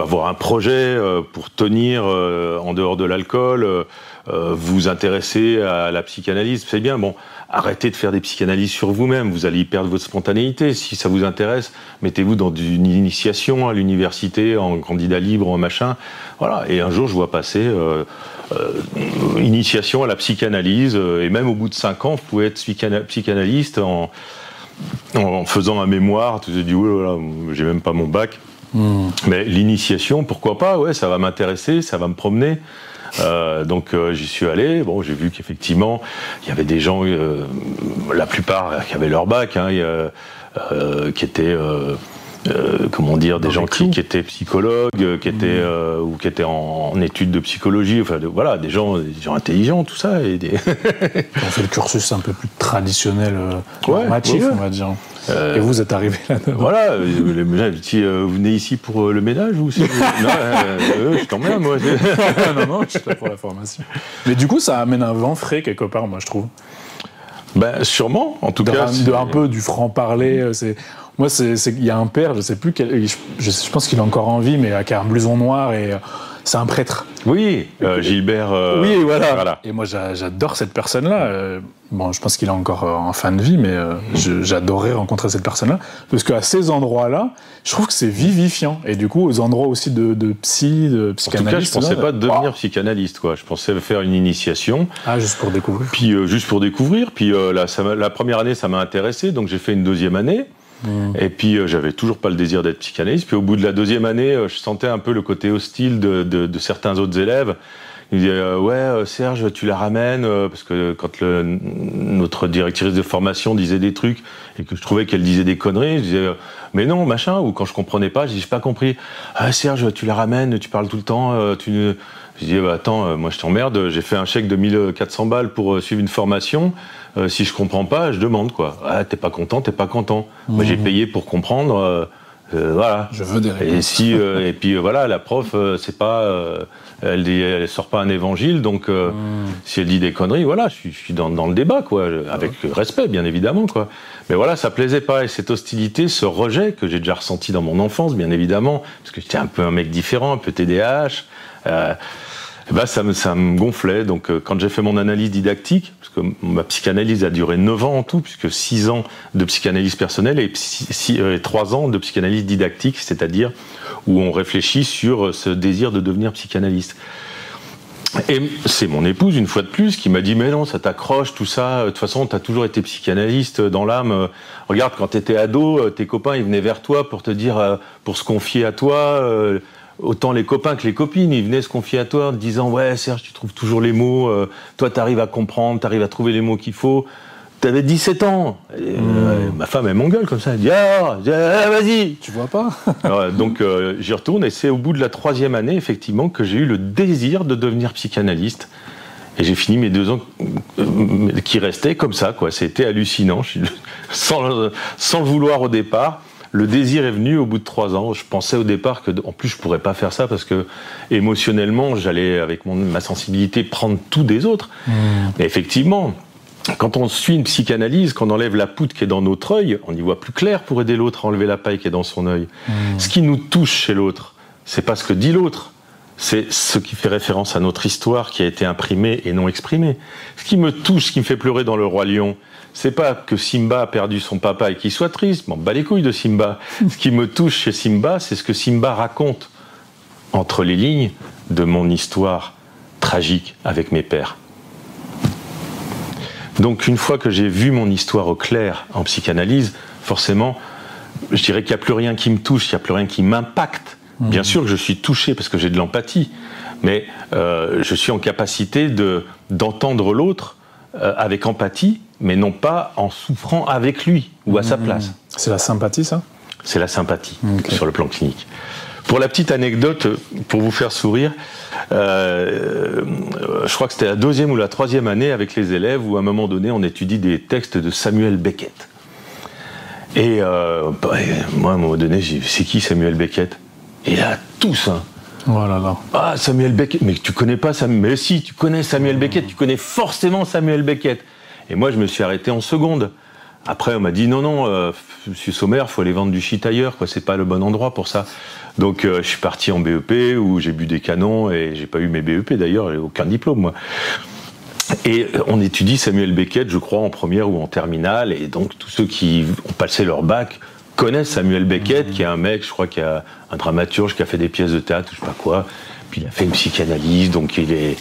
avoir un projet pour tenir en dehors de l'alcool, vous intéresser à la psychanalyse, c'est bien. Arrêtez de faire des psychanalyses sur vous-même, vous allez y perdre votre spontanéité. Si ça vous intéresse, mettez-vous dans une initiation à l'université, en candidat libre, en machin. Voilà. Et un jour, je vois passer initiation à la psychanalyse, et même au bout de 5 ans, vous pouvez être psychanalyste en faisant un mémoire. Tu te dis, oh là là, j'ai même pas mon bac. Mais l'initiation, pourquoi pas? Ouais, ça va m'intéresser, ça va me promener. Donc j'y suis allé. J'ai vu qu'effectivement il y avait des gens, la plupart qui avaient leur bac, qui étaient des gens qui étaient psychologues, qui étaient ou qui étaient en études de psychologie, des gens intelligents, tout ça. Et on fait le cursus un peu plus traditionnel, normatif, on va dire. Et vous êtes arrivé là-dedans. Voilà, les ménages, vous venez ici pour le ménage ou c'est... Non, je t'emmerde, moi. non, je suis là pour la formation. Mais du coup, ça amène un vent frais quelque part, moi, je trouve. Sûrement, en tout cas. Un peu du franc-parler. Il y a un père, je sais plus je pense qu'il est encore en vie, mais qui a un blouson noir et c'est un prêtre. Oui, Gilbert. Oui, voilà. Et moi, j'adore cette personne-là. Bon, je pense qu'il est encore en fin de vie, mais j'adorerais rencontrer cette personne-là. Parce qu'à ces endroits-là, je trouve que c'est vivifiant. Et du coup, aux endroits aussi de psychanalyste. En tout cas, je pensais pas devenir psychanalyste, quoi. Je pensais faire une initiation. Ah, juste pour découvrir. Puis, juste pour découvrir. Puis, la première année, ça m'a intéressé. Donc, j'ai fait une deuxième année. Et puis, j'avais toujours pas le désir d'être psychanalyste. Puis, au bout de la deuxième année, je sentais un peu le côté hostile de certains autres élèves. Ils disaient Serge, tu la ramènes parce que quand notre directrice de formation disait des trucs et que je trouvais qu'elle disait des conneries, je disais mais non, machin. Ou quand je comprenais pas, je dis j'ai pas compris. Ah Serge, tu la ramènes, tu parles tout le temps. Je dis attends, moi je t'emmerde. J'ai fait un chèque de 1400 balles pour suivre une formation. Si je comprends pas, je demande quoi. Ah t'es pas content, t'es pas content. Moi j'ai payé pour comprendre. Voilà. Je veux des réponses. Et puis voilà, la prof, c'est pas, elle sort pas un évangile, donc si elle dit des conneries, voilà, je suis dans le débat, quoi, avec respect, bien évidemment, quoi. Mais voilà, ça plaisait pas, et cette hostilité, ce rejet que j'ai déjà ressenti dans mon enfance, bien évidemment, parce que j'étais un peu un mec différent, un peu TDAH. Ça me gonflait. Donc, quand j'ai fait mon analyse didactique, parce que ma psychanalyse a duré 9 ans en tout, puisque 6 ans de psychanalyse personnelle et 3 ans de psychanalyse didactique, c'est-à-dire où on réfléchit sur ce désir de devenir psychanalyste. Et c'est mon épouse, une fois de plus, qui m'a dit « Mais non, ça t'accroche, tout ça. De toute façon, t'as toujours été psychanalyste dans l'âme. Regarde, quand t'étais ado, tes copains, ils venaient vers toi pour te dire, pour se confier à toi. Autant les copains que les copines, ils venaient se confier à toi en te disant « Ouais, Serge, tu trouves toujours les mots. Toi, t'arrives à comprendre, t'arrives à trouver les mots qu'il faut. » T'avais 17 ans. Ma femme, elle m'engueule comme ça. Elle dit « Ah, vas-y !» Tu vois pas. Donc, j'y retourne et c'est au bout de la 3e année, effectivement, que j'ai eu le désir de devenir psychanalyste. Et j'ai fini mes 2 ans qui restaient comme ça, quoi. C'était hallucinant. Sans le vouloir au départ. Le désir est venu au bout de 3 ans. Je pensais au départ que, en plus, je pourrais pas faire ça parce que émotionnellement, j'allais, avec ma sensibilité, prendre tout des autres. Mais effectivement, quand on suit une psychanalyse, qu'on enlève la poutre qui est dans notre œil, on y voit plus clair pour aider l'autre à enlever la paille qui est dans son œil. Ce qui nous touche chez l'autre, c'est pas ce que dit l'autre, c'est ce qui fait référence à notre histoire qui a été imprimée et non exprimée. Ce qui me touche, ce qui me fait pleurer dans Le Roi Lion, c'est pas que Simba a perdu son papa et qu'il soit triste, m'en bats les couilles de Simba. Ce qui me touche chez Simba, c'est ce que Simba raconte entre les lignes de mon histoire tragique avec mes pères. Donc une fois que j'ai vu mon histoire au clair en psychanalyse, forcément, je dirais qu'il n'y a plus rien qui me touche, il n'y a plus rien qui m'impacte. Bien sûr que je suis touché parce que j'ai de l'empathie, mais je suis en capacité d'entendre l'autre avec empathie, mais non pas en souffrant avec lui ou à sa place. C'est la sympathie, ça ? C'est la sympathie, sur le plan clinique. Pour la petite anecdote, pour vous faire sourire, je crois que c'était la 2e ou la 3e année avec les élèves où à un moment donné on étudie des textes de Samuel Beckett. Et moi à un moment donné j'ai dit c'est qui Samuel Beckett ? Et là tous hein. Oh là là. Ah Samuel Beckett, mais tu connais pas Samuel ? Mais si, tu connais Samuel Beckett, tu connais forcément Samuel Beckett. Et moi je me suis arrêté en seconde. Après on m'a dit non, monsieur Sommer, faut aller vendre du shit ailleurs, quoi, c'est pas le bon endroit pour ça. Donc je suis parti en BEP où j'ai bu des canons et j'ai pas eu mes BEP d'ailleurs, j'ai aucun diplôme moi. Et on étudie Samuel Beckett, je crois, en première ou en terminale, et donc tous ceux qui ont passé leur bac connaissent Samuel Beckett, qui est un mec, je crois, qui a un dramaturge qui a fait des pièces de théâtre, je sais pas quoi, puis il a fait une psychanalyse, donc il est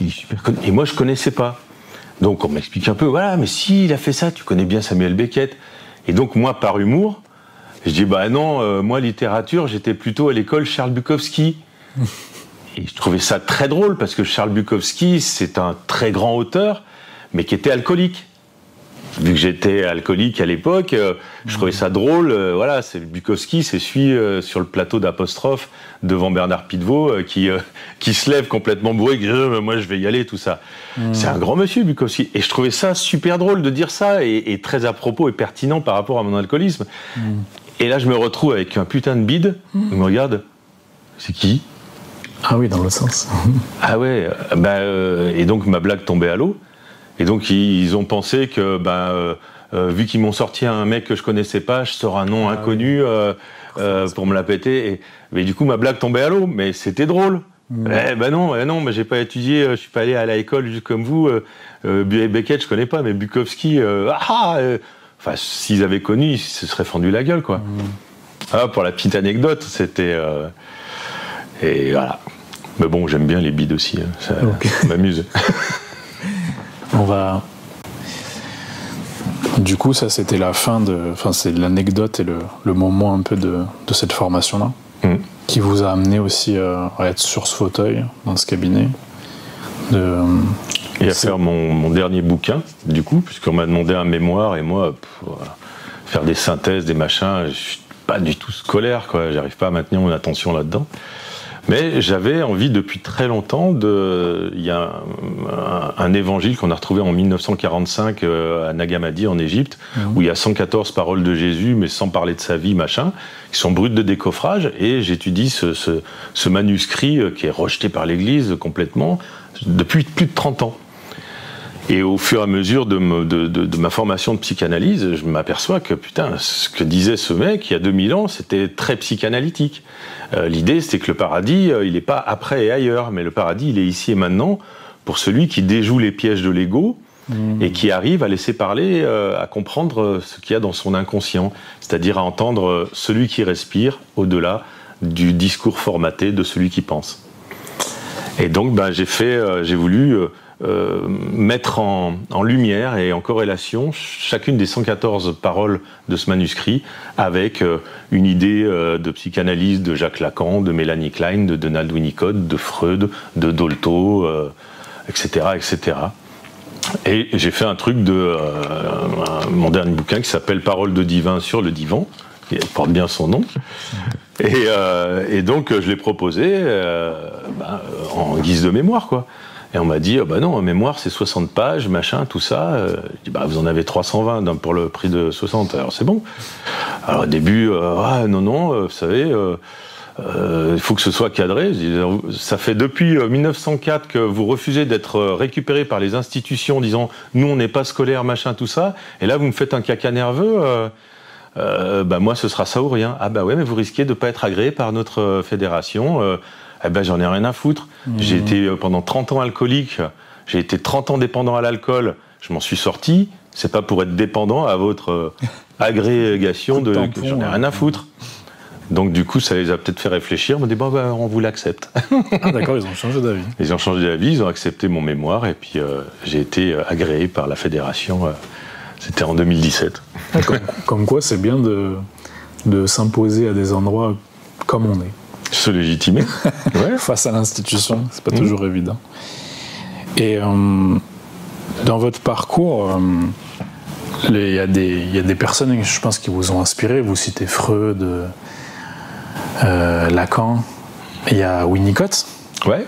super connu. Et moi je connaissais pas. Donc on m'explique un peu, voilà, mais si il a fait ça, tu connais bien Samuel Beckett. Et donc moi, par humour, je dis bah non, moi littérature, j'étais plutôt à l'école Charles Bukowski. Et je trouvais ça très drôle parce que Charles Bukowski, c'est un très grand auteur, mais qui était alcoolique. Vu que j'étais alcoolique à l'époque, je trouvais ça drôle. Voilà, c'est Bukowski, c'est celui sur le plateau d'Apostrophe devant Bernard Pivot qui se lève complètement bourré, qui dit moi je vais y aller, tout ça. C'est un grand monsieur Bukowski, et je trouvais ça super drôle de dire ça et très à propos et pertinent par rapport à mon alcoolisme. Et là je me retrouve avec un putain de bide. Il me regarde, c'est qui ? Ah oui, dans l'autre sens. Ah ouais, et donc ma blague tombait à l'eau. Et donc ils ont pensé que vu qu'ils m'ont sorti un mec que je connaissais pas, je sors un nom inconnu pour me la péter. Mais du coup ma blague tombait à l'eau, mais c'était drôle. Non, mais j'ai pas étudié, je suis pas allé à l'école juste comme vous. Beckett, je connais pas, mais Bukowski, s'ils avaient connu, ils se seraient fendu la gueule, quoi. Pour la petite anecdote, c'était... et voilà. Mais bon, j'aime bien les bides aussi, ça m'amuse. Du coup, ça, c'était la fin de... Enfin, c'est l'anecdote et le moment un peu de cette formation-là, qui vous a amené aussi à être sur ce fauteuil, dans ce cabinet. Et à faire mon dernier bouquin, du coup, puisqu'on m'a demandé un mémoire, et moi, faire des synthèses, des machins, je suis pas du tout scolaire, quoi. J'arrive pas à maintenir mon attention là-dedans. Mais j'avais envie depuis très longtemps il y a un évangile qu'on a retrouvé en 1945 à Nag Hammadi en Égypte, où il y a 114 paroles de Jésus, mais sans parler de sa vie, machin, qui sont brutes de décoffrage, et j'étudie ce manuscrit qui est rejeté par l'Église complètement depuis plus de 30 ans. Et au fur et à mesure de ma formation de psychanalyse, je m'aperçois que, putain, ce que disait ce mec il y a 2000 ans, c'était très psychanalytique. L'idée, c'était que le paradis, il n'est pas après et ailleurs, mais le paradis, il est ici et maintenant, pour celui qui déjoue les pièges de l'ego et qui arrive à laisser parler, à comprendre ce qu'il y a dans son inconscient, c'est-à-dire à entendre celui qui respire au-delà du discours formaté de celui qui pense. Et donc, j'ai voulu... mettre en lumière et en corrélation chacune des 114 paroles de ce manuscrit avec une idée de psychanalyse de Jacques Lacan, de Melanie Klein, de Donald Winnicott, de Freud, de Dolto, etc., etc. Et j'ai fait un truc mon dernier bouquin qui s'appelle Paroles de divin sur le divan, qui porte bien son nom. Et donc je l'ai proposé en guise de mémoire, quoi. Et on m'a dit, non, en mémoire, c'est 60 pages, machin, tout ça. Je dis, vous en avez 320 pour le prix de 60, alors c'est bon. Alors au début, vous savez, il faut que ce soit cadré. Je dis, ça fait depuis 1904 que vous refusez d'être récupéré par les institutions, disant, nous, on n'est pas scolaire, machin, tout ça. Et là, vous me faites un caca nerveux. Moi, ce sera ça ou rien. Ouais, mais vous risquez de ne pas être agréé par notre fédération. J'en ai rien à foutre. J'ai été pendant 30 ans alcoolique, j'ai été 30 ans dépendant à l'alcool, je m'en suis sorti, c'est pas pour être dépendant à votre agrégation j'en ai rien à foutre. Donc du coup, ça les a peut-être fait réfléchir, on m'a dit, on vous l'accepte. Ah d'accord, ils ont changé d'avis. Ils ont changé d'avis, ils ont accepté mon mémoire, et puis j'ai été agréé par la fédération, c'était en 2017. Comme quoi, c'est bien de s'imposer à des endroits comme on est. Se légitimer. Ouais. Face à l'institution, c'est pas toujours évident. Et dans votre parcours, il y a des personnes, je pense, qui vous ont inspiré. Vous citez Freud, Lacan, il y a Winnicott. Ouais.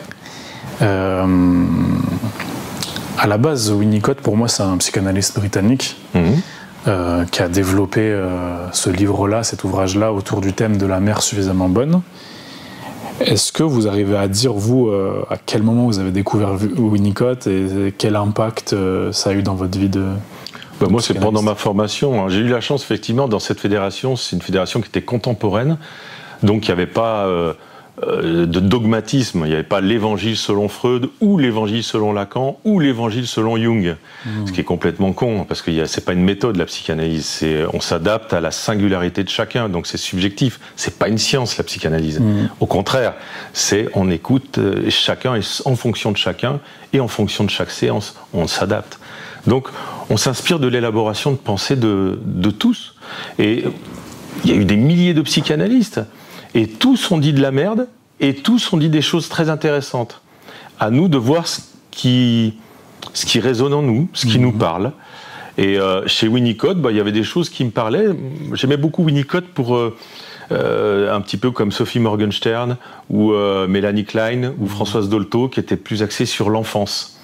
À la base, Winnicott, pour moi, c'est un psychanalyste britannique qui a développé ce livre-là, cet ouvrage-là, autour du thème de la mère suffisamment bonne. Est-ce que vous arrivez à dire, vous, à quel moment vous avez découvert Winnicott et quel impact ça a eu dans votre vie de moi, c'est pendant ma formation. J'ai eu la chance, effectivement, dans cette fédération, c'est une fédération qui était contemporaine, donc il n'y avait pas de dogmatisme, il n'y avait pas l'évangile selon Freud, ou l'évangile selon Lacan, ou l'évangile selon Jung, ce qui est complètement con, parce que c'est pas une méthode, la psychanalyse, on s'adapte à la singularité de chacun, donc c'est subjectif, c'est pas une science, la psychanalyse. Au contraire, on écoute chacun, et en fonction de chacun, et en fonction de chaque séance, on s'adapte. Donc, on s'inspire de l'élaboration de pensée de tous. Et il y a eu des milliers de psychanalystes, et tous ont dit de la merde, et tous ont dit des choses très intéressantes. À nous de voir ce qui résonne en nous, ce qui nous parle. Et chez Winnicott, il y avait des choses qui me parlaient. J'aimais beaucoup Winnicott pour un petit peu comme Sophie Morgenstern ou Melanie Klein ou Françoise Dolto, qui étaient plus axées sur l'enfance.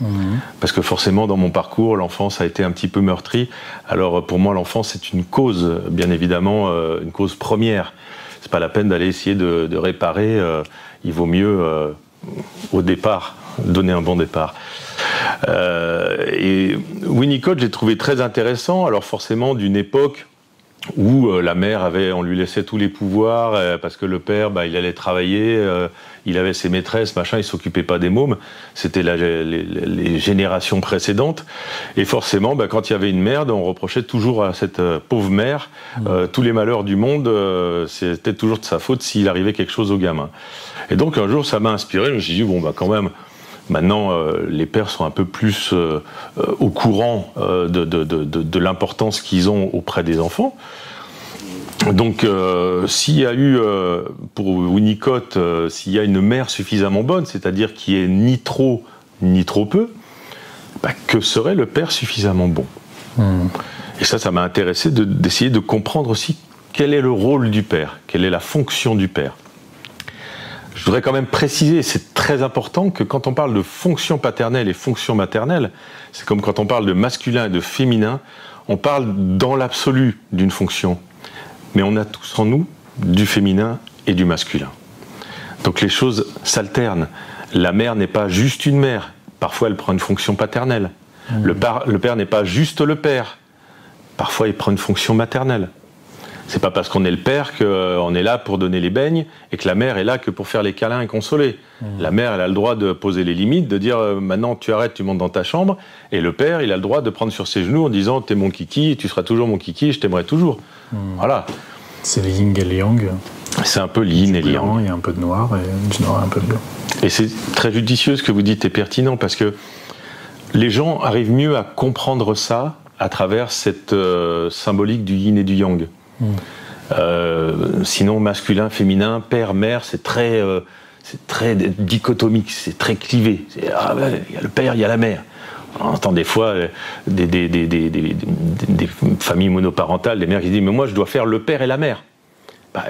Parce que forcément, dans mon parcours, l'enfance a été un petit peu meurtrie. Alors pour moi, l'enfance est une cause, bien évidemment, une cause première. C'est pas la peine d'aller essayer de réparer. Il vaut mieux, au départ, donner un bon départ. Et Winnicott, j'ai trouvé très intéressant. Alors forcément, d'une époque où la mère on lui laissait tous les pouvoirs parce que le père, il allait travailler, il avait ses maîtresses, machin, il s'occupait pas des mômes. C'était les générations précédentes. Et forcément, quand il y avait une merde, on reprochait toujours à cette pauvre mère tous les malheurs du monde. C'était toujours de sa faute s'il arrivait quelque chose au gamin. Et donc un jour, ça m'a inspiré. Je me suis dit quand même. Maintenant, les pères sont un peu plus au courant de l'importance qu'ils ont auprès des enfants. Donc, s'il y a eu, pour Winnicott, s'il y a une mère suffisamment bonne, c'est-à-dire qui est ni trop ni trop peu, que serait le père suffisamment bon ? Et ça m'a intéressé d'essayer de comprendre aussi quel est le rôle du père, quelle est la fonction du père. Je voudrais quand même préciser, c'est très important, que quand on parle de fonction paternelle et fonction maternelle, c'est comme quand on parle de masculin et de féminin, on parle dans l'absolu d'une fonction. Mais on a tous en nous du féminin et du masculin. Donc les choses s'alternent. La mère n'est pas juste une mère. Parfois, elle prend une fonction paternelle. Le père n'est pas juste le père. Parfois, il prend une fonction maternelle. C'est pas parce qu'on est le père qu'on est là pour donner les beignes et que la mère est là que pour faire les câlins et consoler. La mère, elle a le droit de poser les limites, de dire maintenant tu arrêtes, tu montes dans ta chambre. Et le père, il a le droit de prendre sur ses genoux en disant t'es mon kiki, tu seras toujours mon kiki, je t'aimerai toujours. Voilà. C'est le yin et le yang. C'est un peu le yin et le yang. Il y a un peu de noir et du noir un peu de blanc. Et c'est très judicieux ce que vous dites et pertinent parce que les gens arrivent mieux à comprendre ça à travers cette symbolique du yin et du yang. Sinon, masculin, féminin, père, mère, c'est très dichotomique, c'est très clivé. Il y a le père, il y a la mère. On entend des fois des familles monoparentales, des mères qui disent mais moi je dois faire le père et la mère.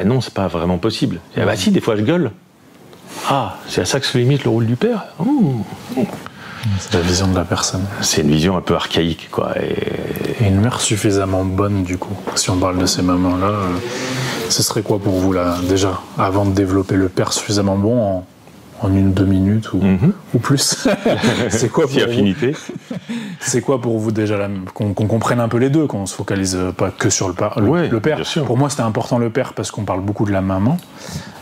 Non, c'est pas vraiment possible. Si, des fois je gueule. Ah, c'est à ça que se limite le rôle du père. C'est la vision de la personne. C'est une vision un peu archaïque, quoi. Et une mère suffisamment bonne, du coup. Si on parle de ces mamans-là, ce serait quoi pour vous, là, déjà, avant de développer le père suffisamment bon en 1-2 minutes ou plus? C'est quoi pour affinité. C'est quoi pour vous, déjà, qu'on comprenne un peu les deux, qu'on se focalise pas que sur le père. Bien sûr. Pour moi, c'était important le père parce qu'on parle beaucoup de la maman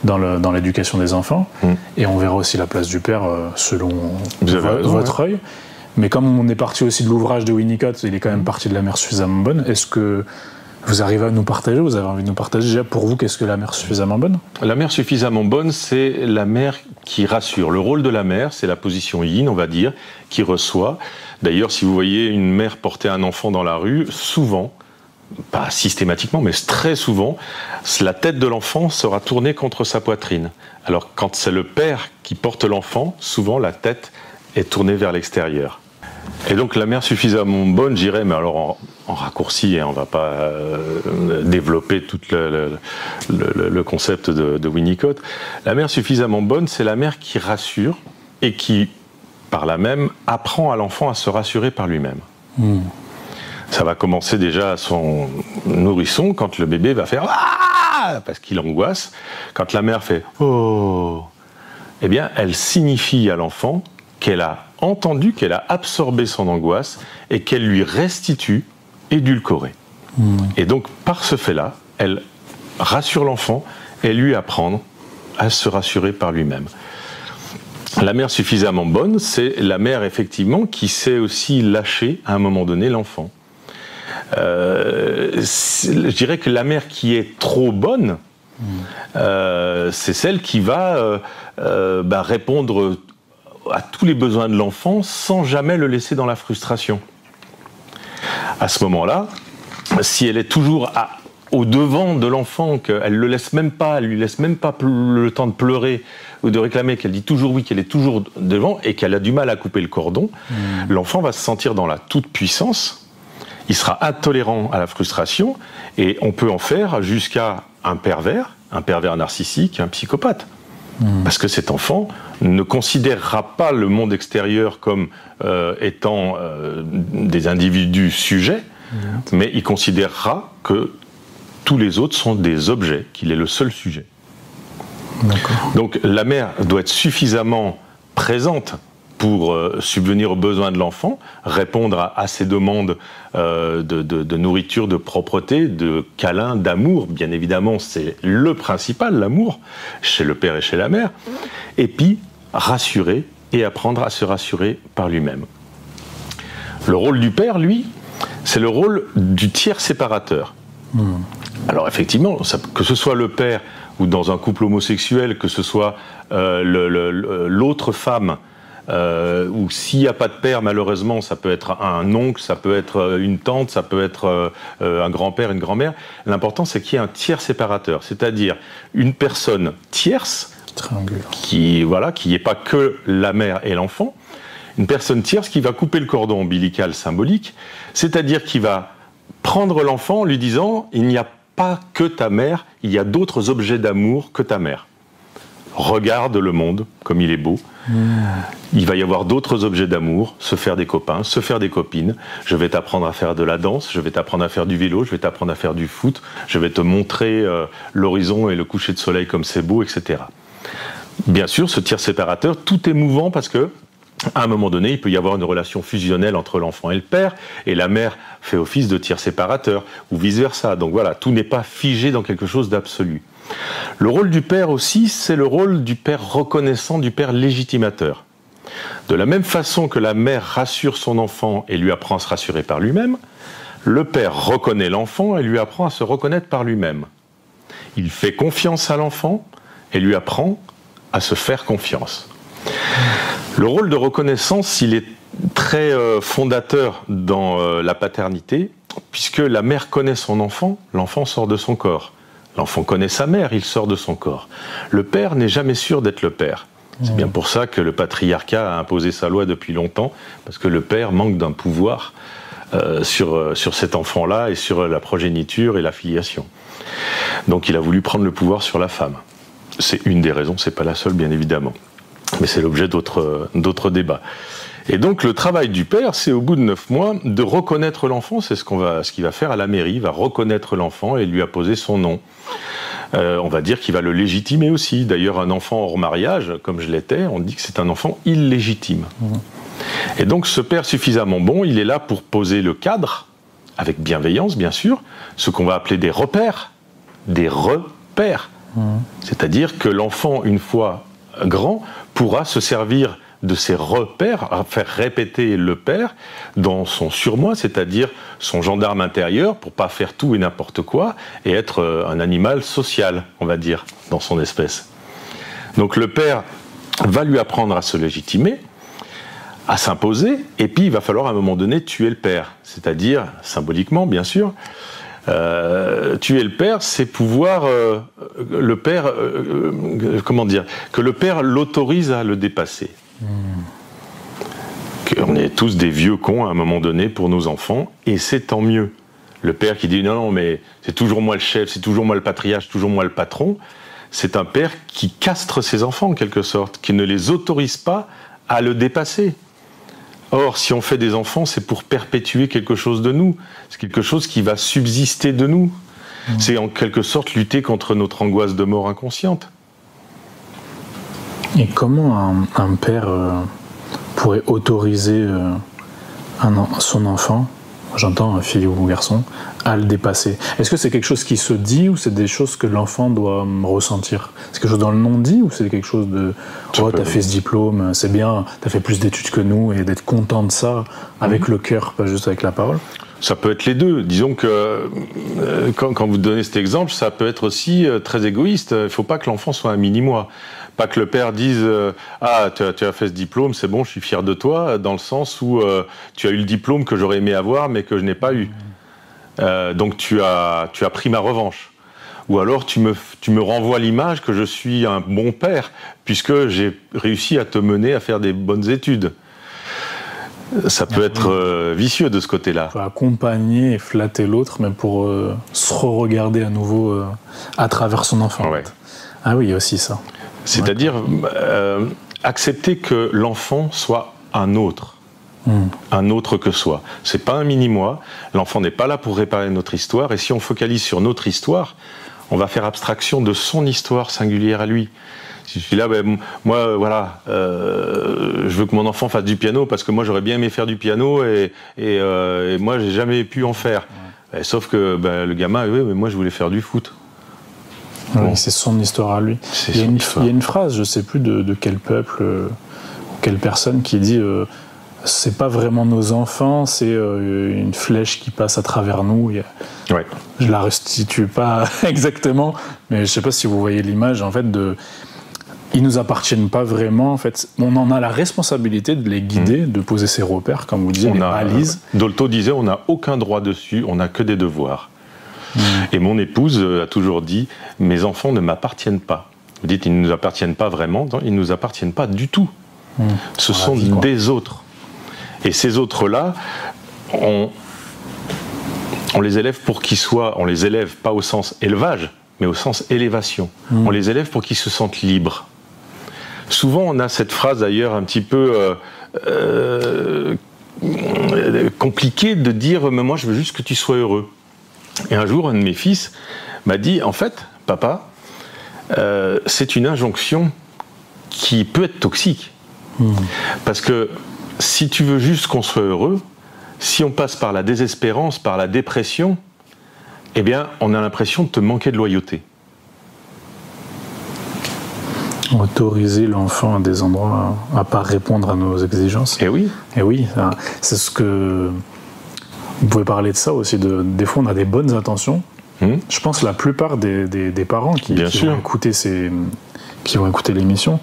dans l'éducation des enfants. Et on verra aussi la place du père selon votre œil. Mais comme on est parti aussi de l'ouvrage de Winnicott, il est quand même parti de la mère suffisamment bonne. Est-ce que vous arrivez à nous partager, vous avez envie de nous partager déjà pour vous, qu'est-ce que la mère suffisamment bonne ? La mère suffisamment bonne, c'est la mère qui rassure. Le rôle de la mère, c'est la position yin, on va dire, qui reçoit. D'ailleurs, si vous voyez une mère porter un enfant dans la rue, souvent, pas systématiquement, mais très souvent, la tête de l'enfant sera tournée contre sa poitrine. Alors quand c'est le père qui porte l'enfant, souvent la tête est tournée vers l'extérieur. Et donc la mère suffisamment bonne, j'irais, mais alors en raccourci, on ne va pas développer tout le concept de Winnicott. La mère suffisamment bonne, c'est la mère qui rassure et qui, par là même, apprend à l'enfant à se rassurer par lui-même. Ça va commencer déjà à son nourrisson, quand le bébé va faire « Ah !» parce qu'il angoisse. Quand la mère fait « Oh !» eh bien, elle signifie à l'enfant qu'elle a entendu, qu'elle a absorbé son angoisse et qu'elle lui restitue édulcorée. Et donc, par ce fait-là, elle rassure l'enfant et lui apprend à se rassurer par lui-même. La mère suffisamment bonne, c'est la mère, effectivement, qui sait aussi lâcher, à un moment donné, l'enfant. Je dirais que la mère qui est trop bonne, c'est celle qui va répondre à tous les besoins de l'enfant sans jamais le laisser dans la frustration. À ce moment-là, si elle est toujours au devant de l'enfant, qu'elle le laisse même pas, elle lui laisse même pas le temps de pleurer ou de réclamer, qu'elle dit toujours oui, qu'elle est toujours devant et qu'elle a du mal à couper le cordon, l'enfant va se sentir dans la toute-puissance, il sera intolérant à la frustration et on peut en faire jusqu'à un pervers narcissique, un psychopathe. Parce que cet enfant ne considérera pas le monde extérieur comme étant des individus sujets, mais il considérera que tous les autres sont des objets, qu'il est le seul sujet. Donc la mère doit être suffisamment présente pour subvenir aux besoins de l'enfant, répondre à ses demandes de nourriture, de propreté, de câlin, d'amour. Bien évidemment, c'est le principal, l'amour, chez le père et chez la mère. Et puis, rassurer et apprendre à se rassurer par lui-même. Le rôle du père, lui, c'est le rôle du tiers séparateur. Alors effectivement, que ce soit le père ou dans un couple homosexuel, que ce soit l'autre femme, ou s'il n'y a pas de père, malheureusement, ça peut être un oncle, ça peut être une tante, ça peut être un grand-père, une grand-mère. L'important, c'est qu'il y ait un tiers séparateur, c'est-à-dire une personne tierce, qui n'est pas que la mère et l'enfant, une personne tierce qui va couper le cordon ombilical symbolique, c'est-à-dire qui va prendre l'enfant en lui disant « il n'y a pas que ta mère, il y a d'autres objets d'amour que ta mère. Regarde le monde comme il est beau. Il va y avoir d'autres objets d'amour, se faire des copains, se faire des copines. Je vais t'apprendre à faire de la danse, je vais t'apprendre à faire du vélo, je vais t'apprendre à faire du foot, je vais te montrer l'horizon et le coucher de soleil comme c'est beau, etc. » Bien sûr, ce tiers séparateur, tout est mouvant parce que à un moment donné, il peut y avoir une relation fusionnelle entre l'enfant et le père, et la mère fait office de tiers séparateur, ou vice-versa. Donc voilà, tout n'est pas figé dans quelque chose d'absolu. Le rôle du père aussi, c'est le rôle du père reconnaissant, du père légitimateur. De la même façon que la mère rassure son enfant et lui apprend à se rassurer par lui-même, le père reconnaît l'enfant et lui apprend à se reconnaître par lui-même. Il fait confiance à l'enfant et lui apprend à se faire confiance. Le rôle de reconnaissance, il est très fondateur dans la paternité, puisque la mère connaît son enfant, l'enfant sort de son corps. L'enfant connaît sa mère, il sort de son corps. Le père n'est jamais sûr d'être le père. C'est bien pour ça que le patriarcat a imposé sa loi depuis longtemps, parce que le père manque d'un pouvoir sur cet enfant-là et sur la progéniture et la filiation. Donc il a voulu prendre le pouvoir sur la femme. C'est une des raisons, c'est pas la seule bien évidemment. Mais c'est l'objet d'autres débats. Et donc le travail du père, c'est au bout de 9 mois de reconnaître l'enfant, c'est ce qu'il va faire à la mairie, il va reconnaître l'enfant et lui apposer son nom. On va dire qu'il va le légitimer aussi. D'ailleurs, un enfant hors mariage, comme je l'étais, on dit que c'est un enfant illégitime. Et donc ce père suffisamment bon, il est là pour poser le cadre, avec bienveillance bien sûr, ce qu'on va appeler des repères. Des repères. C'est-à-dire que l'enfant, une fois grand, pourra se servir de ses repères, à faire répéter le père dans son surmoi, c'est-à-dire son gendarme intérieur, pour pas faire tout et n'importe quoi, et être un animal social, on va dire, dans son espèce. Donc le père va lui apprendre à se légitimer, à s'imposer, et puis il va falloir à un moment donné tuer le père, c'est-à-dire, symboliquement bien sûr, tuer le père, c'est pouvoir le père, comment dire, que le père l'autorise à le dépasser. On est tous des vieux cons à un moment donné pour nos enfants, et c'est tant mieux. Le père qui dit non, mais c'est toujours moi le chef, c'est toujours moi le patriarche, c'est toujours moi le patron, c'est un père qui castre ses enfants en quelque sorte, qui ne les autorise pas à le dépasser. Or, si on fait des enfants, c'est pour perpétuer quelque chose de nous. C'est quelque chose qui va subsister de nous. C'est en quelque sorte lutter contre notre angoisse de mort inconsciente. Et comment un père pourrait autoriser son enfant, j'entends un fille ou un garçon, à le dépasser? Est-ce que c'est quelque chose qui se dit ou c'est des choses que l'enfant doit ressentir? C'est quelque chose dans le non-dit ou c'est quelque chose de « oh, t'as fait ce diplôme, c'est bien, t'as fait plus d'études que nous » et d'être content de ça avec le cœur, pas juste avec la parole? Ça peut être les deux. Disons que quand vous donnez cet exemple, ça peut être aussi très égoïste. Il ne faut pas que l'enfant soit un mini-moi. Pas que le père dise « Ah, tu as fait ce diplôme, c'est bon, je suis fier de toi », dans le sens où tu as eu le diplôme que j'aurais aimé avoir mais que je n'ai pas eu. Donc tu as pris ma revanche. Ou alors tu me renvoies l'image que je suis un bon père puisque j'ai réussi à te mener à faire des bonnes études. Ça peut être vicieux de ce côté-là. On peut accompagner et flatter l'autre, mais pour se re-regarder à nouveau à travers son enfant. Ouais. Ah oui, il y a aussi ça. C'est-à-dire accepter que l'enfant soit un autre. Un autre que soi. C'est pas un mini-moi. L'enfant n'est pas là pour réparer notre histoire. Et si on focalise sur notre histoire, on va faire abstraction de son histoire singulière à lui. Je suis là, moi, voilà, je veux que mon enfant fasse du piano parce que moi, j'aurais bien aimé faire du piano et moi, j'ai jamais pu en faire. Ouais. Sauf que le gamin, oui, mais moi, je voulais faire du foot. Oui, bon. C'est son histoire à lui. Il y a une phrase, je sais plus de quel peuple, quelle personne qui dit c'est pas vraiment nos enfants, c'est une flèche qui passe à travers nous. Ouais. Je la restitue pas exactement, mais je sais pas si vous voyez l'image en fait ils nous appartiennent pas vraiment en fait. On en a la responsabilité de les guider, de poser ses repères, comme vous disiez, les balises. Dolto disait on n'a aucun droit dessus, on n'a que des devoirs. Et mon épouse a toujours dit mes enfants ne m'appartiennent pas. Vous dites ils ne nous appartiennent pas vraiment, non, ils ne nous appartiennent pas du tout. Ce sont des autres. Et ces autres-là, on les élève pour qu'ils soient, on les élève pas au sens élevage, mais au sens élévation. On les élève pour qu'ils se sentent libres. Souvent, on a cette phrase d'ailleurs un petit peu compliquée de dire « mais moi je veux juste que tu sois heureux ». Et un jour, un de mes fils m'a dit « en fait, papa, c'est une injonction qui peut être toxique. Parce que si tu veux juste qu'on soit heureux, si on passe par la désespérance, par la dépression, eh bien, on a l'impression de te manquer de loyauté. » Autoriser l'enfant à des endroits à pas répondre à nos exigences. Eh oui. Et oui, c'est ce que... Vous pouvez parler de ça aussi, des fois on a des bonnes intentions. Je pense que la plupart des parents qui vont écouter l'émission,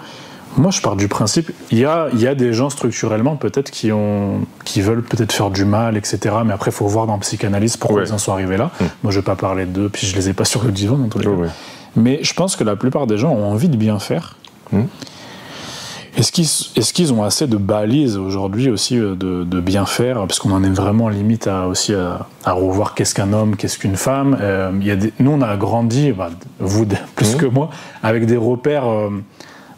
moi je pars du principe, il y a des gens structurellement peut-être qui veulent peut-être faire du mal, etc. Mais après il faut voir dans la psychanalyse pourquoi ils en sont arrivés là. Moi je vais pas parler d'eux, puis je les ai pas sur le divan dans tous les cas. Mais je pense que la plupart des gens ont envie de bien faire. Est-ce qu'ils ont assez de balises aujourd'hui aussi de bien faire, parce qu'on en est vraiment limite à revoir qu'est-ce qu'un homme, qu'est-ce qu'une femme. Nous on a grandi, vous plus que moi, avec des repères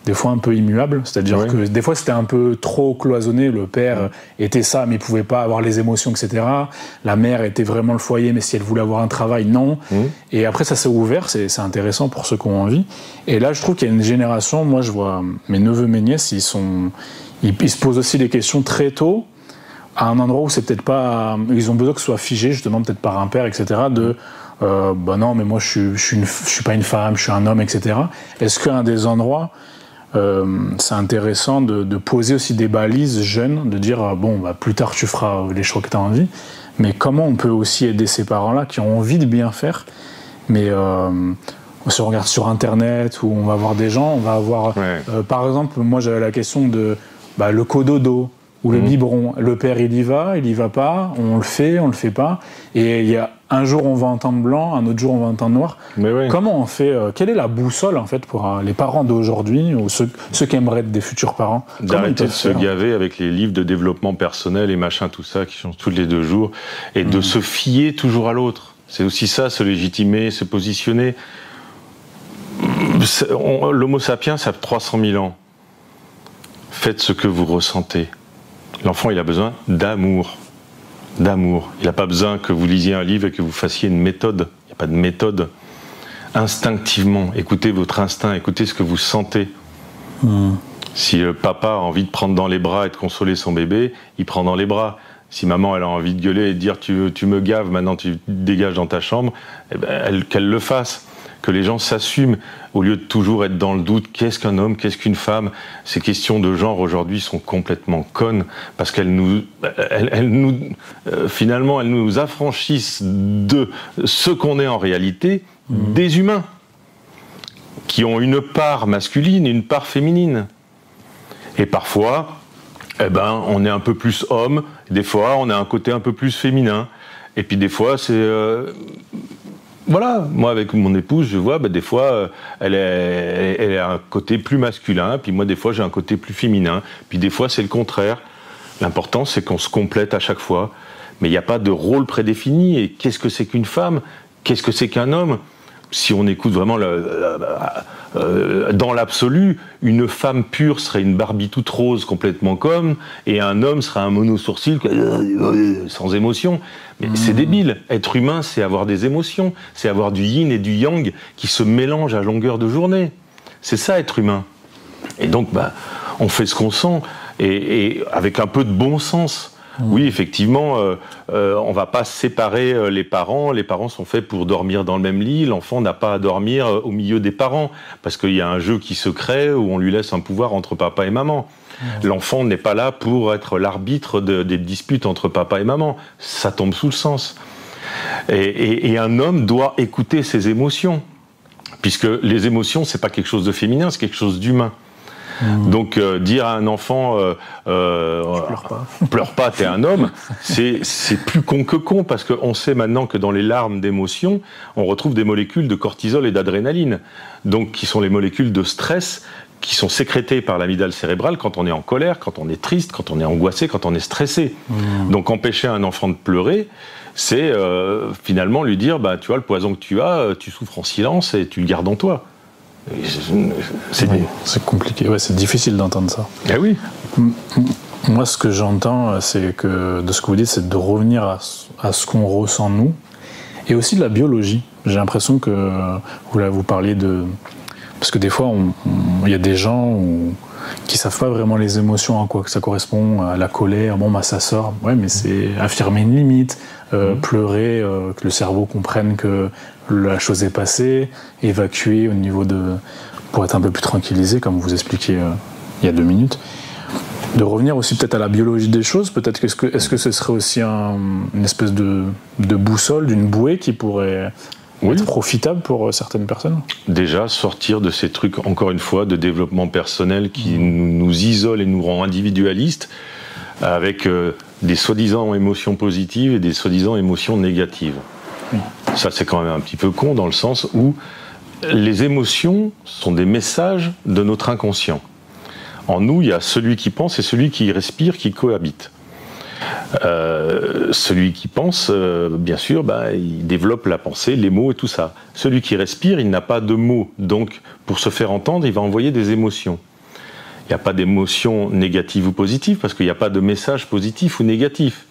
des fois un peu immuables, c'est-à-dire que des fois c'était un peu trop cloisonné, le père était ça mais il pouvait pas avoir les émotions, etc. La mère était vraiment le foyer mais si elle voulait avoir un travail, non. Et après ça s'est ouvert, c'est intéressant pour ceux qui ont envie. Et là je trouve qu'il y a une génération, moi je vois mes neveux, mes nièces, ils se posent aussi des questions très tôt, à un endroit où c'est peut-être pas, ils ont besoin que ce soit figé justement peut-être par un père, etc. Non mais moi je suis pas une femme, je suis un homme, etc. Est-ce qu'un des endroits c'est intéressant de poser aussi des balises jeunes, de dire plus tard tu feras les choix que tu as envie, mais comment on peut aussi aider ces parents-là qui ont envie de bien faire, mais si on regarde sur internet où on va voir des gens, on va avoir par exemple, moi j'avais la question de le cododo ou le biberon, le père il y va pas, on le fait pas, et il y a un jour on va entendre blanc, un autre jour on va entendre noir. Comment on fait, quelle est la boussole en fait pour les parents d'aujourd'hui ou ceux qui aimeraient être des futurs parents? D'arrêter de se gaver avec les livres de développement personnel et machin tout ça qui changent tous les 2 jours et de se fier toujours à l'autre. C'est aussi ça, se légitimer, se positionner. L'homo sapiens a 300 000 ans. Faites ce que vous ressentez. L'enfant, il a besoin d'amour. D'amour. Il n'a pas besoin que vous lisiez un livre et que vous fassiez une méthode. Il n'y a pas de méthode. Instinctivement, écoutez votre instinct, écoutez ce que vous sentez. Si le papa a envie de prendre dans les bras et de consoler son bébé, il prend dans les bras. Si maman elle a envie de gueuler et de dire tu me gaves, maintenant tu dégages dans ta chambre, qu'elle le fasse. Que les gens s'assument au lieu de toujours être dans le doute. Qu'est-ce qu'un homme, qu'est-ce qu'une femme? Ces questions de genre aujourd'hui sont complètement connes parce qu'elles finalement elles nous affranchissent de ce qu'on est en réalité, des humains qui ont une part masculine et une part féminine. Et parfois, on est un peu plus homme, des fois on a un côté un peu plus féminin, et puis des fois c'est voilà, moi avec mon épouse, je vois, des fois, elle a un côté plus masculin, puis moi des fois j'ai un côté plus féminin, puis des fois c'est le contraire. L'important c'est qu'on se complète à chaque fois, mais il n'y a pas de rôle prédéfini, et qu'est-ce que c'est qu'une femme? Qu'est-ce que c'est qu'un homme? Si on écoute vraiment dans l'absolu, une femme pure serait une Barbie toute rose complètement comme, et un homme serait un mono-sourcil sans émotion. Mais c'est débile. Être humain, c'est avoir des émotions, c'est avoir du yin et du yang qui se mélangent à longueur de journée. C'est ça être humain. Et donc, on fait ce qu'on sent, et avec un peu de bon sens. Oui, effectivement, on ne va pas séparer les parents. Les parents sont faits pour dormir dans le même lit. L'enfant n'a pas à dormir au milieu des parents, parce qu'il y a un jeu qui se crée où on lui laisse un pouvoir entre papa et maman. L'enfant n'est pas là pour être l'arbitre des disputes entre papa et maman. Ça tombe sous le sens. Et un homme doit écouter ses émotions, puisque les émotions, c'est pas quelque chose de féminin, c'est quelque chose d'humain. Donc dire à un enfant pleure pas, t'es un homme, c'est plus con que con, parce qu'on sait maintenant que dans les larmes d'émotion, on retrouve des molécules de cortisol et d'adrénaline, donc qui sont les molécules de stress qui sont sécrétées par l'amygdale cérébrale quand on est en colère, quand on est triste, quand on est angoissé, quand on est stressé. Donc empêcher un enfant de pleurer, c'est finalement lui dire, tu vois, le poison que tu as, tu souffres en silence et tu le gardes en toi. C'est compliqué, c'est difficile d'entendre ça. Eh oui. Moi, ce que j'entends, c'est que de ce que vous dites, c'est de revenir à ce qu'on ressent nous, et aussi de la biologie. J'ai l'impression que vous parliez de... Parce que des fois, il y a des gens qui ne savent pas vraiment les émotions, à quoi que ça correspond, à la colère, ça sort. Ouais, mais c'est affirmer une limite, pleurer, que le cerveau comprenne que la chose est passée, évacuer au niveau pour être un peu plus tranquillisé, comme vous expliquiez il y a 2 minutes. De revenir aussi peut-être à la biologie des choses, peut-être est-ce que ce serait aussi une espèce de boussole, d'une bouée qui pourrait être profitable pour certaines personnes? Déjà, sortir de ces trucs, encore une fois, de développement personnel qui nous isole et nous rend individualistes, avec des soi-disant émotions positives et des soi-disant émotions négatives. Ça, c'est quand même un petit peu con, dans le sens où les émotions sont des messages de notre inconscient. En nous, il y a celui qui pense et celui qui respire, qui cohabitent. Celui qui pense, bien sûr, il développe la pensée, les mots et tout ça. Celui qui respire, il n'a pas de mots. Donc, pour se faire entendre, il va envoyer des émotions. Il n'y a pas d'émotions négatives ou positives, parce qu'il n'y a pas de message positif ou négatif.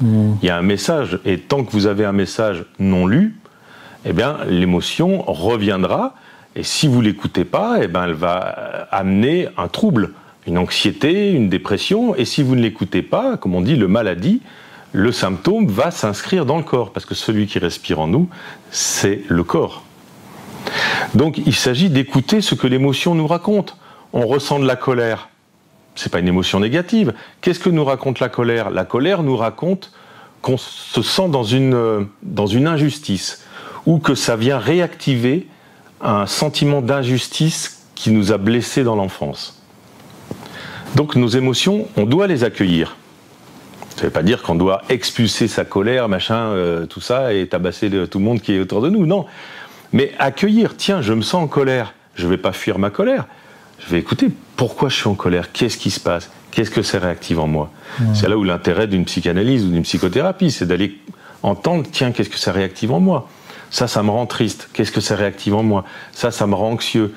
Il y a un message, et tant que vous avez un message non lu, l'émotion reviendra, et si vous ne l'écoutez pas, elle va amener un trouble, une anxiété, une dépression, et si vous ne l'écoutez pas, comme on dit, le maladie, le symptôme va s'inscrire dans le corps, parce que celui qui respire en nous, c'est le corps. Donc il s'agit d'écouter ce que l'émotion nous raconte. On ressent de la colère. C'est pas une émotion négative. Qu'est-ce que nous raconte la colère? La colère nous raconte qu'on se sent dans une injustice, ou que ça vient réactiver un sentiment d'injustice qui nous a blessés dans l'enfance. Donc nos émotions, on doit les accueillir. Ça ne veut pas dire qu'on doit expulser sa colère, tout ça, et tabasser tout le monde qui est autour de nous, non. Mais accueillir, tiens, je me sens en colère, je ne vais pas fuir ma colère. Je vais écouter pourquoi je suis en colère, qu'est-ce qui se passe, qu'est-ce que ça réactive en moi. C'est là où l'intérêt d'une psychanalyse ou d'une psychothérapie, c'est d'aller entendre, tiens, qu'est-ce que ça réactive en moi. Ça me rend triste, qu'est-ce que ça réactive en moi. Ça me rend anxieux,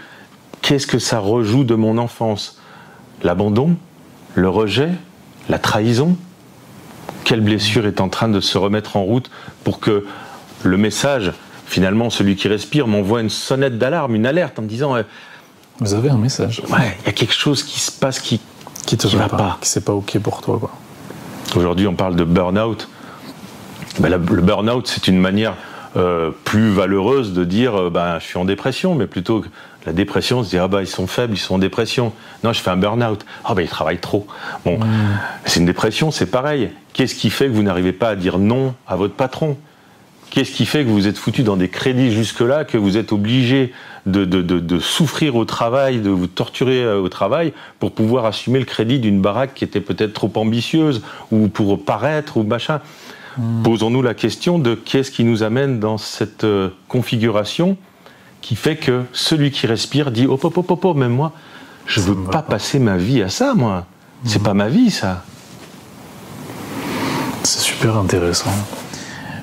qu'est-ce que ça rejoue de mon enfance. L'abandon, le rejet, la trahison. Quelle blessure est en train de se remettre en route pour que le message, finalement, celui qui respire, m'envoie une sonnette d'alarme, une alerte en me disant... Vous avez un message. Ouais, il y a quelque chose qui se passe qui va pas. Qui c'est pas OK pour toi, quoi. Aujourd'hui, on parle de burn-out. Le burn-out, c'est une manière plus valeureuse de dire je suis en dépression, mais plutôt que la dépression, se dire ils sont faibles, ils sont en dépression. Non, je fais un burn-out. Ils travaillent trop. Bon, c'est une dépression, c'est pareil. Qu'est-ce qui fait que vous n'arrivez pas à dire non à votre patron? Qu'est-ce qui fait que vous êtes foutu dans des crédits jusque-là, que vous êtes obligé de souffrir au travail, de vous torturer au travail pour pouvoir assumer le crédit d'une baraque qui était peut-être trop ambitieuse ou pour paraître ou machin? Posons-nous la question de qu'est-ce qui nous amène dans cette configuration qui fait que celui qui respire dit oh, même moi, je veux pas passer ma vie à ça, moi. C'est pas ma vie, ça. C'est super intéressant.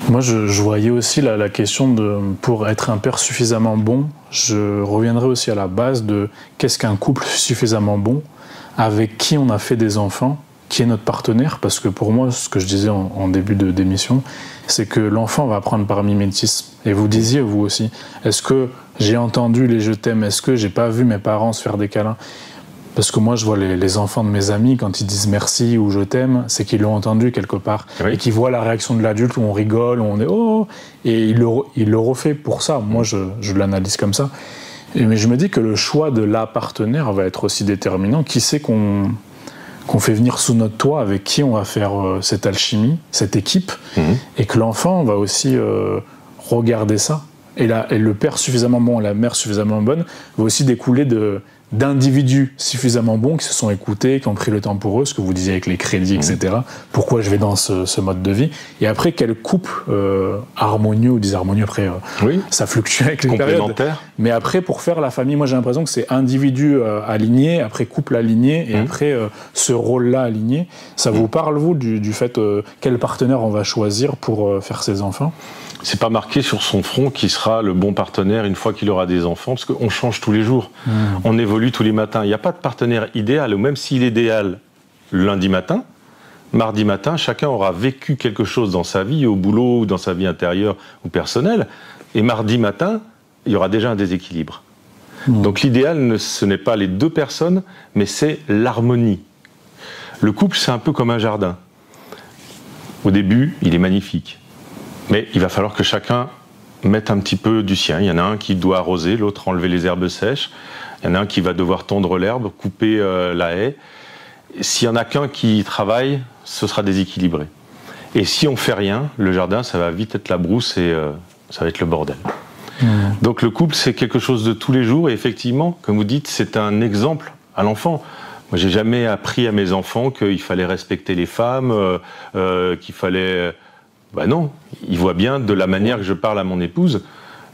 Moi, je voyais aussi la question pour être un père suffisamment bon, je reviendrai aussi à la base de qu'est-ce qu'un couple suffisamment bon, avec qui on a fait des enfants, qui est notre partenaire, parce que pour moi, ce que je disais en début d'émission, c'est que l'enfant va apprendre par mimétisme. Et vous disiez, vous aussi, est-ce que j'ai entendu les je t'aime, est-ce que j'ai pas vu mes parents se faire des câlins? Parce que moi, je vois les enfants de mes amis, quand ils disent merci ou je t'aime, c'est qu'ils l'ont entendu quelque part. Oui. Et qu'ils voient la réaction de l'adulte où on rigole, où on est oh, et il le refait pour ça. Moi, je l'analyse comme ça. Mais je me dis que le choix de la partenaire va être aussi déterminant. Qui c'est qu'on fait venir sous notre toit, avec qui on va faire cette alchimie, cette équipe, et que l'enfant va aussi regarder ça. Et le père suffisamment bon, la mère suffisamment bonne, va aussi découler d'individus suffisamment bons qui se sont écoutés, qui ont pris le temps pour eux, ce que vous disiez avec les crédits, etc. Pourquoi je vais dans ce mode de vie. Et après, quel couple harmonieux ou disharmonieux, après, ça fluctue avec les périodes. Mais après, pour faire la famille, moi j'ai l'impression que c'est individu aligné, après couple aligné, et après ce rôle-là aligné. Ça vous parle, vous, du fait quel partenaire on va choisir pour faire ses enfants? C'est pas marqué sur son front qui sera le bon partenaire une fois qu'il aura des enfants, parce qu'on change tous les jours. On évolue tous les matins. Il n'y a pas de partenaire idéal, ou même s'il est idéal lundi matin, mardi matin, chacun aura vécu quelque chose dans sa vie, au boulot, ou dans sa vie intérieure ou personnelle, et mardi matin, il y aura déjà un déséquilibre. Donc l'idéal, ce n'est pas les deux personnes, mais c'est l'harmonie. Le couple, c'est un peu comme un jardin. Au début, il est magnifique. Mais il va falloir que chacun mette un petit peu du sien. Il y en a un qui doit arroser, l'autre enlever les herbes sèches. Il y en a un qui va devoir tondre l'herbe, couper la haie. S'il n'y en a qu'un qui travaille, ce sera déséquilibré. Et si on ne fait rien, le jardin, ça va vite être la brousse et ça va être le bordel. Donc le couple, c'est quelque chose de tous les jours. Et effectivement, comme vous dites, c'est un exemple à l'enfant. Moi, j'ai jamais appris à mes enfants qu'il fallait respecter les femmes, qu'il fallait... Ben non, il voit bien de la manière que je parle à mon épouse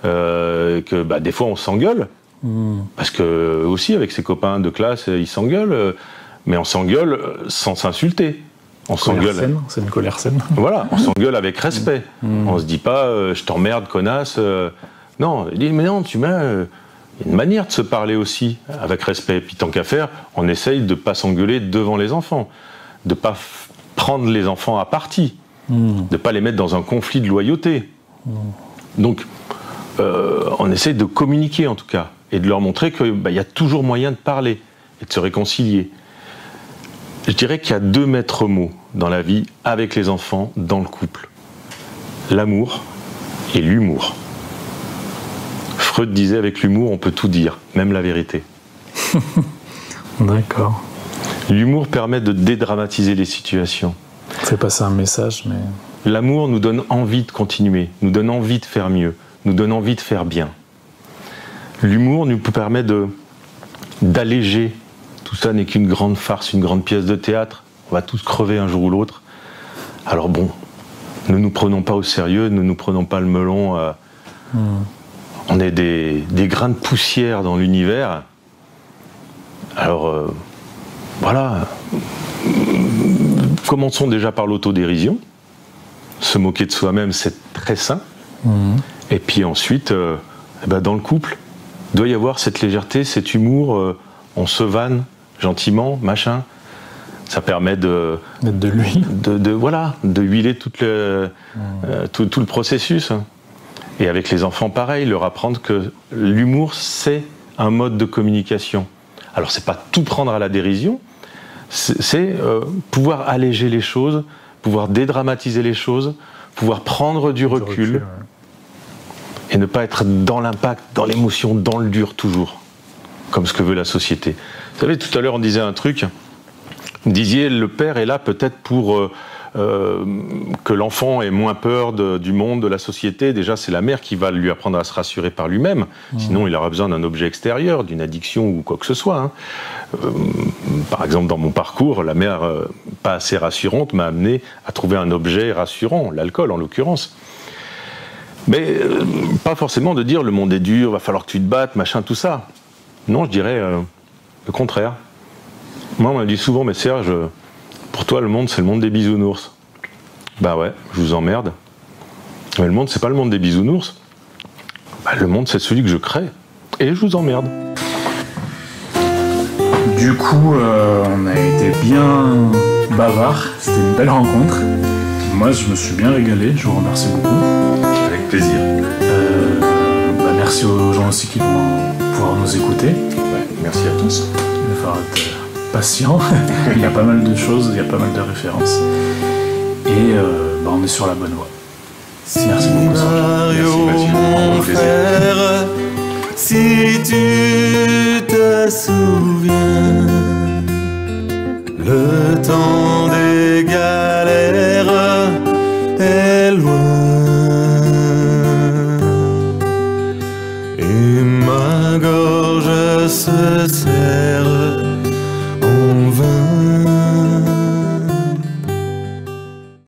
que des fois on s'engueule, parce que aussi avec ses copains de classe ils s'engueulent, mais on s'engueule sans s'insulter. On s'engueule. C'est une colère saine. Voilà, on s'engueule avec respect. On se dit pas je t'emmerde connasse. Non, il dit mais non, tu mets une manière de se parler aussi avec respect. Puis tant qu'à faire, on essaye de pas s'engueuler devant les enfants, de pas prendre les enfants à partie. De ne pas les mettre dans un conflit de loyauté. Donc, on essaie de communiquer en tout cas, et de leur montrer qu'il y a toujours moyen de parler et de se réconcilier. Je dirais qu'il y a deux maîtres mots dans la vie, avec les enfants, dans le couple. L'amour et l'humour. Freud disait, avec l'humour, on peut tout dire, même la vérité. D'accord. L'humour permet de dédramatiser les situations. Fait passer un message, mais... L'amour nous donne envie de continuer, nous donne envie de faire mieux, nous donne envie de faire bien. L'humour nous permet d'alléger. Tout ça n'est qu'une grande farce, une grande pièce de théâtre. On va tous crever un jour ou l'autre. Alors bon, ne nous prenons pas au sérieux, ne nous prenons pas le melon. On est des grains de poussière dans l'univers. Alors, voilà... Commençons déjà par l'autodérision. Se moquer de soi-même, c'est très sain. Et puis ensuite, dans le couple, il doit y avoir cette légèreté, cet humour. On se vanne gentiment, machin. Ça permet de... Mettre de l'huile. De huiler tout le processus. Et avec les enfants, pareil, leur apprendre que l'humour, c'est un mode de communication. Alors, c'est pas tout prendre à la dérision, c'est pouvoir alléger les choses, pouvoir dédramatiser les choses, pouvoir prendre du recul et ne pas être dans l'impact, dans l'émotion, dans le dur toujours, comme ce que veut la société. Vous savez, tout à l'heure on disait un truc, vous disiez le père est là peut-être pour que l'enfant ait moins peur du monde, de la société. Déjà c'est la mère qui va lui apprendre à se rassurer par lui-même, sinon il aura besoin d'un objet extérieur, d'une addiction ou quoi que ce soit. Par exemple dans mon parcours, la mère pas assez rassurante m'a amené à trouver un objet rassurant, l'alcool en l'occurrence. Mais pas forcément de dire le monde est dur, va falloir que tu te battes, machin, tout ça. Non, je dirais le contraire. Moi, on m'a dit souvent, mais Serge, pour toi, le monde, c'est le monde des bisounours. Bah ouais, je vous emmerde. Mais le monde, c'est pas le monde des bisounours. Bah, le monde, c'est celui que je crée. Et je vous emmerde. Du coup, on a été bien bavard. C'était une belle rencontre. Moi, je me suis bien régalé. Je vous remercie beaucoup. Avec plaisir. Merci aux gens aussi qui vont pouvoir nous écouter. Ouais, merci à tous. Il va falloir être patient. Il y a pas mal de choses, il y a pas mal de références. Et on est sur la bonne voie. Merci beaucoup, Serge. Merci, mon frère, si tu te souviens, le temps des galères est loin et ma gorge se serre